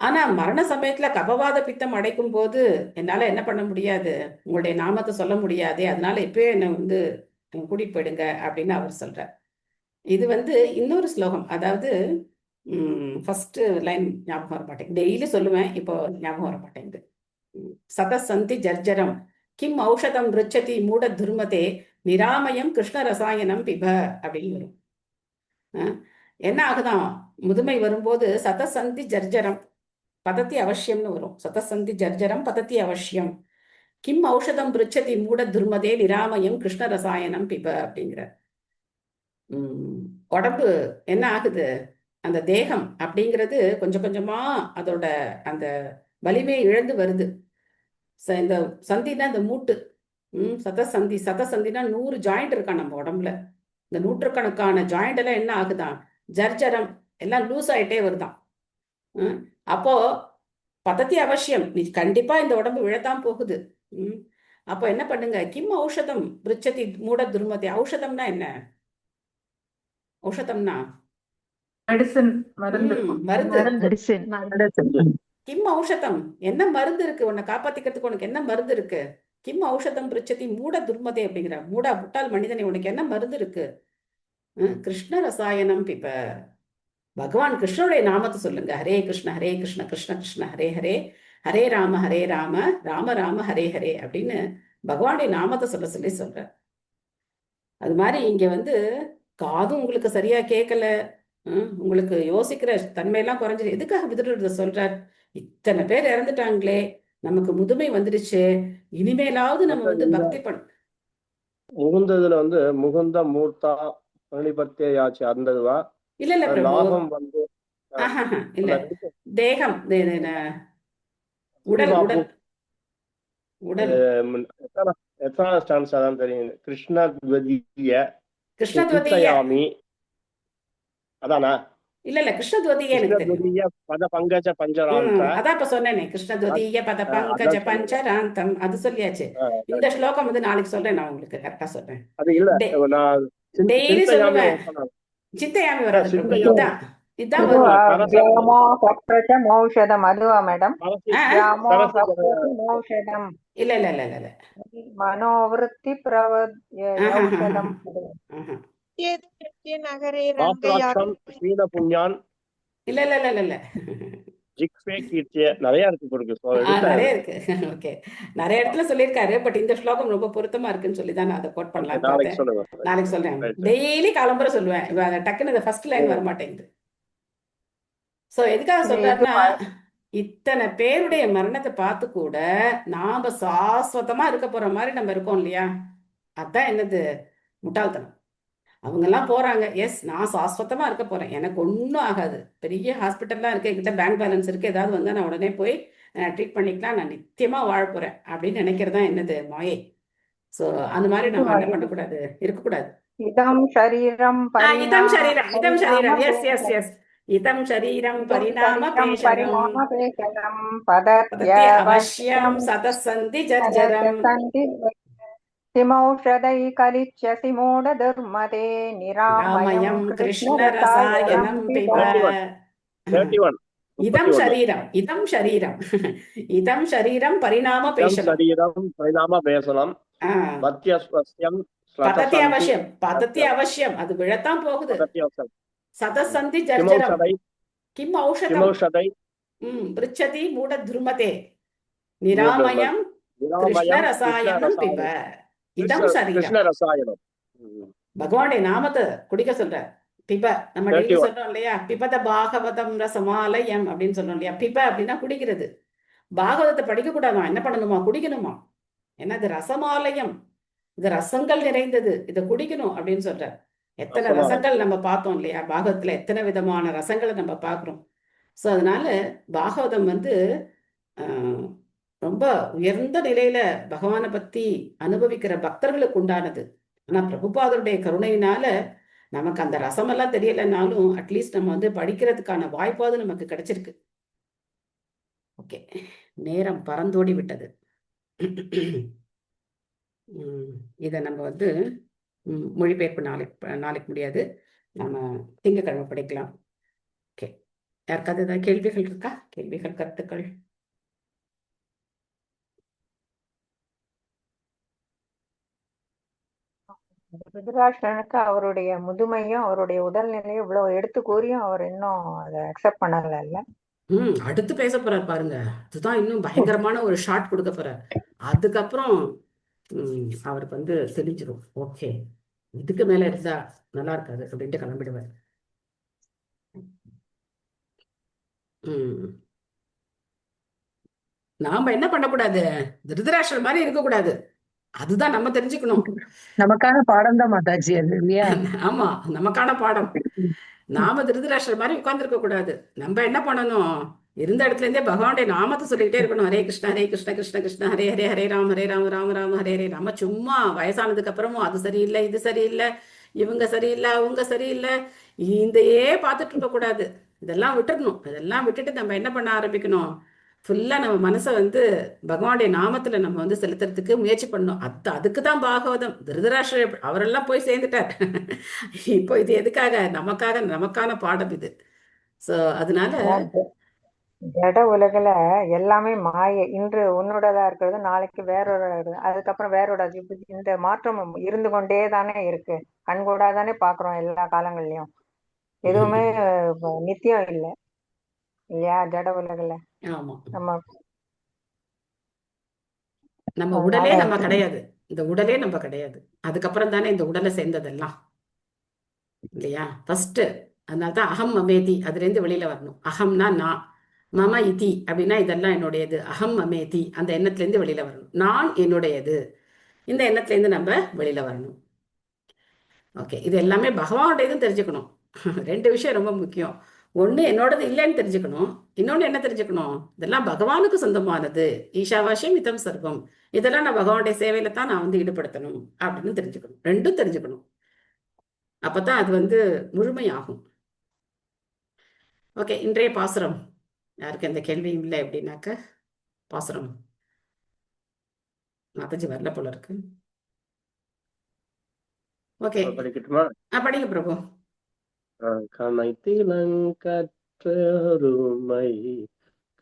ஆனா மரண சமயத்துல கபவாத பித்தம் அடைக்கும் போது என்னால என்ன பண்ண முடியாது, உங்களுடைய நாமத்தை சொல்ல முடியாதே, அதனால இப்பவே என்னை கூட்டிட்டு போயிடுங்க அப்படின்னு அவர் சொல்றார். இது இன்னொரு ஸ்லோகம். அதாவது ஃபர்ஸ்ட் லைன் ஞாபகம் வர மாட்டேங்குது, டெய்லி சொல்லுவேன், இப்போ ஞாபகம் வர மாட்டேங்குது. சதசந்தி ஜர்ஜரம் கிம் ஔஷதம் ருச்சதி மூட துர்மதே நிராமயம் கிருஷ்ண ரசாயனம் பிப அப்படின்னு வரும். என்ன ஆகுதான், முதுமை வரும்போது சதசந்தி ஜர்ஜரம் பதத்தி அவசியம்னு வரும். சதசந்தி ஜர்ஜரம் பதத்தி அவசியம். கிம் ஔஷதம் ருச்சதி மூட துர்மதே நிராமயம் கிருஷ்ண ரசாயனம் பிப அப்படிங்கிற. உடம்பு என்ன ஆகுது, அந்த தேகம் அப்படிங்கிறது கொஞ்சம் கொஞ்சமா அதோட அந்த வலிமையை இழந்து வருது. இந்த சந்தினா இந்த மூட்டு, சதசந்தினா 100 ஜாயிண்ட் இருக்கான் நம்ம உடம்புல. இந்த நூற்றுக்கணக்கான ஜாயிண்ட் எல்லாம் என்ன ஆகுதான், ஜர்ஜரம் எல்லாம் லூஸ் ஆயிட்டே வருதான். அப்போ பதத்தி அவசியம், நீ கண்டிப்பா இந்த உடம்பு விழத்தான் போகுது. அப்போ என்ன பண்ணுங்க, கிம் ஔஷதம் பிருச்சதி மூட துர்மதி. ஔஷதம்னா என்ன? ஔஷதம்னா மெடிசன், மருந்து. மருந்து. மெடிசன். கிம் ஔஷதம், என்ன மருந்து இருக்கு உன்னை காப்பாத்திக்கிறதுக்கு? உனக்கு என்ன மருந்து இருக்கு? கிம் ஔஷதம் பிருச்சதி மூட துர்மதே அப்படிங்கிற. மூடா முட்டாள் மனிதனை, உனக்கு என்ன மருந்து இருக்கு? கிருஷ்ண ரசாயனம் பிப. பகவான் கிருஷ்ணனுடைய நாமத்தை சொல்லுங்க. ஹரே கிருஷ்ண கிருஷ்ண கிருஷ்ண ஹரே ஹரே, ஹரே ராம ராம ராம ஹரே ஹரே அப்படின்னு பகவானுடைய நாமத்தை சொல்லி சொல்ற. அது மாதிரி இங்க வந்து காதும் உங்களுக்கு சரியா கேட்கல, உங்களுக்கு யோசிக்கிற தன்மையெல்லாம் குறைஞ்சிரு. எதுக்காக விதுரர் சொல்றார்? இத்தனை பேர் இறந்துட்டாங்களே, நமக்கு முதுமை வந்துடுச்சு, இனிமேலாவது நம்ம வந்து பக்தி முகுந்ததுல வந்து முகுந்த மூர்த்தா பிரணிபத்தேயாச்சு அந்த இதுவா? இல்ல இல்ல பிரபு, லாபம் வந்து இல்ல, தேகம், உடல் உடல் உடல். எத்தனை ஸ்டான்ஸ் அதான் தெரியும். கிருஷ்ணத்வதிய கிருஷ்ணத்வதியாமி அதானா? இல்ல கிருஷ்ணத்வதிய எனக்கு தெரியும். பத பங்கஜ பஞ்சராந்தம். அதான் இப்ப சொன்னேனே, கிருஷ்ணத்வதிய பத பங்கஜ பஞ்சராந்தம், அது சொல்லியாச்சு. இந்த ஸ்லோகம் வந்து நாளைக்கு சொல்றேன், நான் உங்களுக்கு கரெக்டா சொல்றேன். அது இல்ல, நான் டெய்லி சொல்லுவேன். சிந்தையாமி வராது பிரபு, இதான் ஔஷதம் அதுவா மேடம்? இல்ல இல்ல இல்ல இல்ல மனோவிருத்தி ஔஷதம். இல்ல இல்ல இல்ல இல்ல நிறைய இருக்கு. ஓகே, நிறைய இடத்துல சொல்லியிருக்காரு. பட் இந்த ஸ்லோகம் ரொம்ப பொருத்தமா இருக்குன்னு சொல்லி தான் நான் அதை கோட் பண்ணலாம். நாளைக்கு சொல்றேன். டெய்லி காலம்பரை சொல்லுவேன். டக்குன்னு இந்த ஃபர்ஸ்ட் லைன் வர மாட்டேங்குது. சோ எதுக்காக சொல்றாருன்னா, இத்தனை பேருடைய மரணத்தை பார்த்து கூட நாம சாஸ்வதமா இருக்க போற மாதிரி நம்ம இருக்கோம் இல்லையா? அதான் என்னது முட்டாள்தனம். அவங்க எல்லாம் போறாங்க, எஸ் நான் சாஸ்வதமா இருக்க போறேன், எனக்கு ஒன்றும் ஆகாது, பெரிய ஹாஸ்பிட்டல்லாம் இருக்கு, என்கிட்ட பேங்க் பேலன்ஸ் இருக்கு, ஏதாவது வந்தா நான் உடனே போய் ட்ரீட் பண்ணிக்கலாம், நான் நித்தியமா வாழ போறேன் அப்படின்னு நினைக்கிறதா என்னது மாயை. சோ அந்த மாதிரி நம்ம என்ன பண்ணக்கூடாது, இருக்கக்கூடாது. இதம் சரீரம் இதம் சரீரம், இதம் சரீரம், எஸ் எஸ் எஸ், இதம் சரீரம் பரிணாம பேஷனம் பதத்ய அவசியம் சதசந்தி ஜர்ஜரம் கிமௌஷதை கலிச்யசி மூட துர்மதே நிராமயம் கிருஷ்ண ரசாயனம் பிப. இதம் சரீரம், இதம் சரீரம், இதம் சரீரம் பரிணாம பேஷனம் பதத்தி அவசியம், பதத்தி அவசியம், அது விழத்தான் போகுது. சதசந்தி ஜர்ஜரம் கிம் ஔஷதம் பிருச்சதி மூட துர்மதே நிராமயம் கிருஷ்ண ரசாயனம் பிப. இதம் சரீரம், பகவானுடைய நாமத்தை குடிக்க சொல்ற. பிப, நம்ம டெய்லி சொல்றோம் இல்லையா, பிபத பாகவதம் ரசமாலயம் அப்படின்னு சொல்றோம் இல்லையா. பிப அப்படின்னா குடிக்கிறது. பாகவதத்தை படிக்க கூடாதான், என்ன பண்ணணுமா, குடிக்கணுமா. ஏன்னா இது ரசமாலயம், இது ரசங்கள் நிறைந்தது, இதை குடிக்கணும் அப்படின்னு சொல்ற. எத்தனை ரசங்கள் நம்ம பார்த்தோம் இல்லையா பாகவதத்துல, எத்தனை விதமான ரசங்களை நம்ம பார்க்கிறோம். ஸோ அதனால பாகவதம் வந்து ரொம்ப உயர்ந்த நிலையில பகவானை பத்தி அனுபவிக்கிற பக்தர்களுக்கு உண்டானது. ஆனா பிரபுபாதருடைய கருணையினால நமக்கு அந்த ரசமெல்லாம் தெரியலைன்னாலும் அட்லீஸ்ட் நம்ம வந்து படிக்கிறதுக்கான வாய்ப்பாவது நமக்கு கிடைச்சிருக்கு. ஓகே, நேரம் பறந்தோடி விட்டது. இதை நம்ம வந்து மொழிபெயர்ப்பு நாளைக்கு முடியாது, நம்ம திங்கக்கிழமை படிக்கலாம். ஓகே, யாருக்காவது ஏதாவது கேள்விகள் இருக்கா? கேள்விகள், கருத்துக்கள்? திருதராஷ்டிரனுக்கு அவருடைய முதுமையும் அவருடைய உடல்நிலையும் இவ்வளவு எடுத்து கூறியும் அவர் இன்னும் அதை அக்செப்ட் பண்ணல. அடுத்து பேச போறார் பாருங்க, அதுதான் இன்னும் பயங்கரமான ஒரு ஷாட் கொடுக்க போறார். அதுக்கப்புறம் அவருக்கு வந்து தெரிஞ்சிடும், ஓகே இதுக்கு மேல இருந்தா நல்லா இருக்காது அப்படின்ட்டு கிளம்பிடுவார். நாம என்ன பண்ணக்கூடாது, திருதராஷ்டிரர் மாதிரி இருக்கக்கூடாது. அதுதான் நம்ம தெரிஞ்சுக்கணும். நமக்கான பாடம் தான் மாதாஜி அது இல்லையா? ஆமா, நமக்கான பாடம். நாம திருதராஷ்டிரர் மாதிரி உட்கார்ந்துருக்க கூடாது. நம்ம என்ன பண்ணணும், இருந்த இடத்துல இருந்தே பகவானுடைய நாமத்தை சொல்லிக்கிட்டே இருக்கணும். ஹரே கிருஷ்ண கிருஷ்ண கிருஷ்ண ஹரே ஹரே, ஹரே ராம ராம ராம ஹரே ஹரே. நம்ம சும்மா வயசானதுக்கு அப்புறமும் அது சரியில்லை, இது சரியில்லை, இவங்க சரியில்லை, அவங்க சரியில்லை, இதையே பார்த்துட்டு இருக்க கூடாது. இதெல்லாம் விட்டுடணும். இதெல்லாம் விட்டுட்டு நம்ம என்ன பண்ண ஆரம்பிக்கணும், ஃபுல்லா நம்ம மனசை வந்து பகவானுடைய நாமத்துல நம்ம வந்து செலுத்துறதுக்கு முயற்சி பண்ணணும். அதுக்கு தான் பாகவதம். திருதராஷ்டிரர் அவரெல்லாம் போய் சேர்ந்துட்டார். இப்போ இது எதுக்காக? நமக்கான பாடம் இது. ஸோ அதனால ஜட உலகில எல்லாமே மாயை. இன்று உன்னோடதா இருக்கிறது, நாளைக்கு வேறொரு, அதுக்கப்புறம் வேறோட. இந்த மாற்றம் இருந்து கொண்டே தானே இருக்கு. கண்கூடா தானே பாக்குறோம் எல்லா காலங்கள்லயும். எதுவுமே நித்தியம் இல்லை இல்லையா ஜட உலகில. ஆமா, நம்ம உடலே நம்ம கிடையாது. இந்த உடலே நம்ம கிடையாது. அதுக்கப்புறம் தானே இந்த உடலை சேர்ந்ததெல்லாம் இல்லையா? ஃபர்ஸ்ட் அதனால்தான் அகம் மமேதி அதுல இருந்து வெளியில வரணும். அகம்னா நான், மம இதி அப்படின்னா இதெல்லாம் என்னுடையது. அகம் மமேதி அந்த எண்ணத்துல இருந்து வெளியில வரணும். நான் என்னுடையது, இந்த எண்ணத்துல இருந்து நம்ம வெளியில வரணும். ஓகே, இது எல்லாமே பகவானுடையதுன்னு தெரிஞ்சுக்கணும். 2 விஷயம் ரொம்ப முக்கியம். ஒண்ணு என்னோடது இல்லைன்னு தெரிஞ்சுக்கணும். இன்னொன்னு என்ன தெரிஞ்சுக்கணும்? இதெல்லாம் பகவானுக்கு சொந்தமானது. ஈஷாவாசியம் இதம் சர்வம். இதெல்லாம் நான் பகவானுடைய சேவையில தான் நான் வந்து ஈடுபடுத்தணும் அப்படின்னு தெரிஞ்சுக்கணும். 2ம் தெரிஞ்சுக்கணும். அப்பதான் அது வந்து முழுமையாகும். ஓகே, இன்றைய பாசுரம் யாருக்கு எந்த கேள்வியும் இல்லை அப்படின்னாக்க பாசுரம் மாதாஜி வரல போல இருக்கு. ஓகே, படிக்கட்டுமா? படிங்க பிரபு. கனைத்திலங்கற்றருமை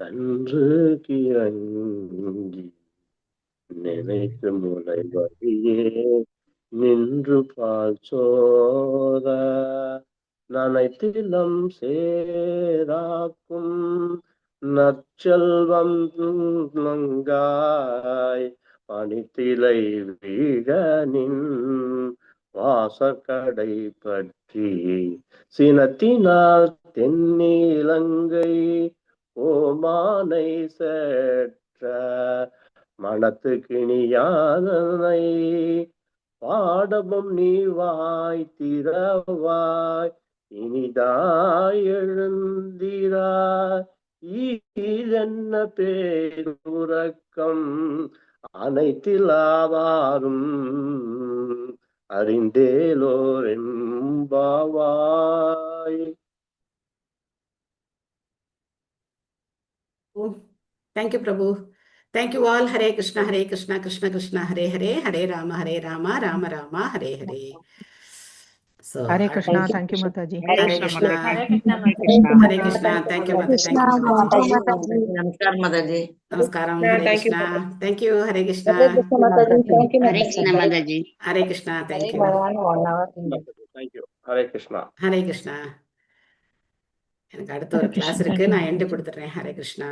கன்று கிறங்கி நினைத்து முளை வழியே நின்று பால் சோத நனைத்திலம் சேராக்கும் நற்செல்வம் நங்காய் பனித்திலை வீழனின் வாசக்கடை பற்றி சினத்தினால் தென்னிலங்கை ஓமானை சேற்ற மனத்து கிணியாதனை பாடமும் நீ வாய் திறவாய் இனிதாய் எழுந்திராய் ஈதென்ன பேருறக்கம் அனைத்திலாவாரும் அறிந்தேலோர் என்பாவாய். தேங்க்யூ பிரபு. Thank you all. Hare Krishna Hare Krishna Krishna Krishna Hare Hare, Hare Rama Rama Rama Hare Hare. So, Hare Krishna. Thank you, Mataji. Hare Krishna. Hare Krishna. Hare Krishna. Thank you, Mataji. Namaskar, Mataji. Namaskaram. Hare Krishna. Thank you. Hare Krishna. Hare Krishna Mataji. Thank you, Hare Krishna, Mataji. Hare Krishna. Thank you. 1 hour. Thank you. Hare Krishna. Hare Krishna. எனக்கு அடுத்த ஒரு class இருக்கு, நான் end கொடுத்துட்றேன். ஹரே கிருஷ்ணா.